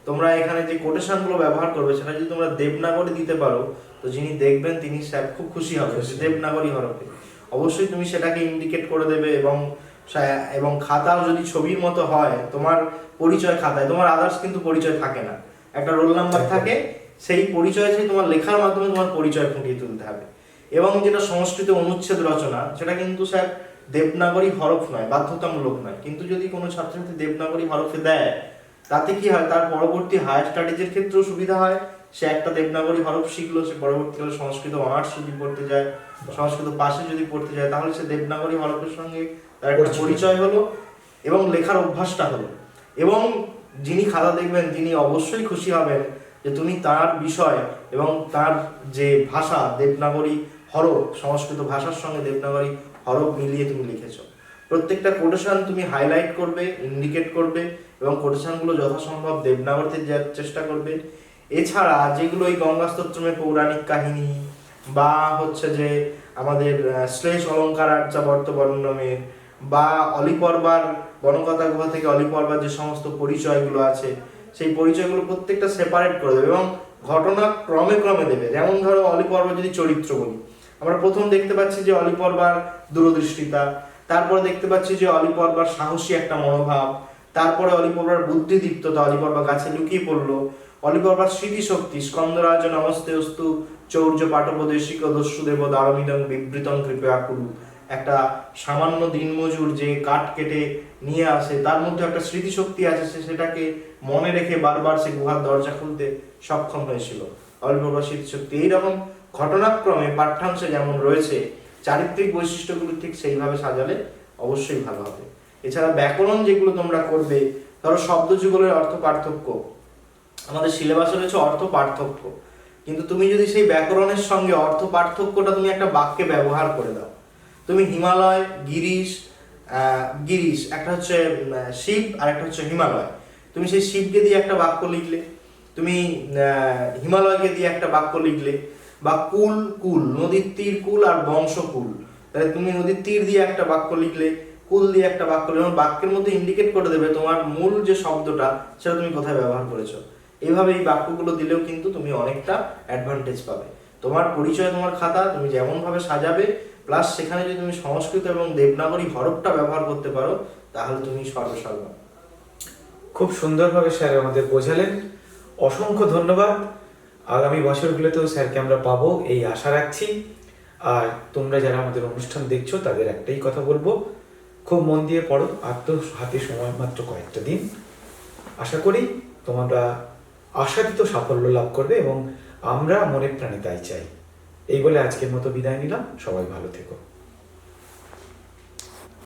তোমরা এখানে যে কোটেশনগুলো ব্যবহার করবে সেটা যদি তোমরা দেবনাগরী দিতে পারো, তো যিনি দেখবেন তিনি স্যার খুব খুশি হবে দেবনাগরী হরফে। অবশ্যই তুমি সেটাকে ইন্ডিকেট করে দেবে এবং খাতাও যদি ছবির মতো হয়, তোমার পরিচয় খাতায় তোমার আদার্স কিন্তু পরিচয় থাকে না, একটা রোল নাম্বার থাকে, সেই পরিচয় থেকে তোমার লেখার মাধ্যমে তোমার পরিচয় ফুটিয়ে তুলতে হবে। এবং যেটা সংস্কৃত অনুচ্ছেদ রচনা, সেটা কিন্তু স্যার দেবনাগরী হরফ নয়, বাধ্যতামূলক নয়, কিন্তু যদি কোনো ছাত্রছাত্রী দেবনাগরী হরফে দেয় তাতে কি হয়, তার পরবর্তী হায়ার স্টাডিজের ক্ষেত্রেও সুবিধা হয়। সে একটা দেবনাগরী হরফ শিখলো, সে পরবর্তীকালে সংস্কৃত অনার্স যদি পড়তে যায়, সংস্কৃত পাশে যদি পড়তে যায়, তাহলে সে দেবনাগরী হরফের সঙ্গে তার একটা পরিচয় হলো এবং লেখার অভ্যাসটা হলো। এবং যিনি খাতা দেখবেন তিনি অবশ্যই খুশি হবেন যে তুমি তার বিষয় এবং তার যে ভাষা দেবনাগরী হরফ, সংস্কৃত ভাষার সঙ্গে দেবনাগরী হরফ মিলিয়ে তুমি লিখেছো। প্রত্যেকটা কোটেশন তুমি হাইলাইট করবে, ইন্ডিকেট করবে এবং কোটেশনগুলো যথাসম্ভব দেবনাগরীতে যাওয়ার চেষ্টা করবে। এছাড়া যেগুলো এই গঙ্গাস্তোত্রমের পৌরাণিক কাহিনী বা হচ্ছে যে আমাদের শ্লেষ অলঙ্কার আর্যাবর্ত বর্ণমের বা অলিপর্বার বনকথা গুহা থেকে অলিপর্বার যে সমস্ত পরিচয়গুলো আছে, সেই পরিচয়গুলো প্রত্যেকটা সেপারেট করে দেবে এবং ঘটনা ক্রমে ক্রমে দেবে। যেমন ধরো অলিপর্বার যদি চরিত্র বলি, আমরা প্রথম দেখতে পাচ্ছি যে অলিপর্বার দূরদৃষ্টিতা, তারপরে দেখতে পাচ্ছি যে অলিপর্বার সাহসী একটা মনোভাব, তারপরে অলিপর্বার বুদ্ধিদীপ্ততা, অলিপর্বা গাছে লুকিয়ে পড়লো, অলিপর্বার স্মৃতিশক্তি, স্কন্দরাজ নমস্তে অস্তু চৌর্য পাঠোপদেশিক দস্যুদেব দারমিদং বিবৃতং কৃপয়া কুরু, একটা সামান্য দিনমজুর যে কাঠ কেটে নিয়ে আসে, তার মধ্যে একটা স্মৃতিশক্তি আছে, সে সেটাকে মনে রেখে বারবার সে গুহার দরজা খুলতে সক্ষম হয়েছিল, অলিপর্বার স্মৃতিশক্তি। এইরকম ঘটনাক্রমে পাঠ্যাংশে যেমন রয়েছে, চারিত্রিক বৈশিষ্ট্যগুলো ঠিক সেইভাবে সাজালে অবশ্যই ভালো হবে। এছাড়া ব্যাকরণ যেগুলো তোমরা করবে, ধরো শব্দ যুগলের অর্থ পার্থক্য, আমাদের সিলেবাসে রয়েছে অর্থ পার্থক্য, কিন্তু তুমি যদি সেই ব্যাকরণের সঙ্গে অর্থ পার্থক্যটা তুমি একটা বাক্যে ব্যবহার করে দাও, তুমি হিমালয়, গিরিশ একটা হচ্ছে শিব আর একটা হচ্ছে হিমালয়, তুমি সেই শিবকে দিয়ে একটা বাক্য লিখলে, তুমি হিমালয়কে দিয়ে একটা বাক্য লিখলে, বা কুল কুল নদীর তীর কুল আর বংশ কুল, তাহলে তুমি নদীর তীর দিয়ে একটা বাক্য লিখলে, কুল দিয়ে একটা বাক্য লিখলে, বাক্যের মধ্যে ইন্ডিকেট করে দেবে তোমার মূল যে শব্দটা সেটা তুমি কোথায় ব্যবহার করেছো। এইভাবে এই বাক্যগুলো দিলেও কিন্তু তুমি অনেকটা অ্যাডভান্টেজ পাবে। তোমার পরিচয়, তোমার খাতা তুমি যেমন ভাবে সাজাবে, প্লাস সেখানে যদি তুমি সংস্কৃত এবং দেবনাগরী হরফটা ব্যবহার করতে পারো, তাহলে তুমি সর্বসর্বা। খুব সুন্দরভাবে স্যার আমাদের বোঝালেন, অসংখ্য ধন্যবাদ। আগামী বছরগুলোতেও স্যারকে আমরা পাবো এই আশা রাখছি। আর তোমরা যারা আমাদের অনুষ্ঠান দেখছো তাদের একটাই কথা বলবো, খুব মন দিয়ে পড়ো, আর তো হাতে সময় মাত্র কয়েকটা দিন। আশা করি তোমরা আশাতীত সাফল্য লাভ করবে এবং আমরা মনে প্রাণে তাই চাই। এই বলে আজকের মতো বিদায় নিলাম, সবাই ভালো থেকো।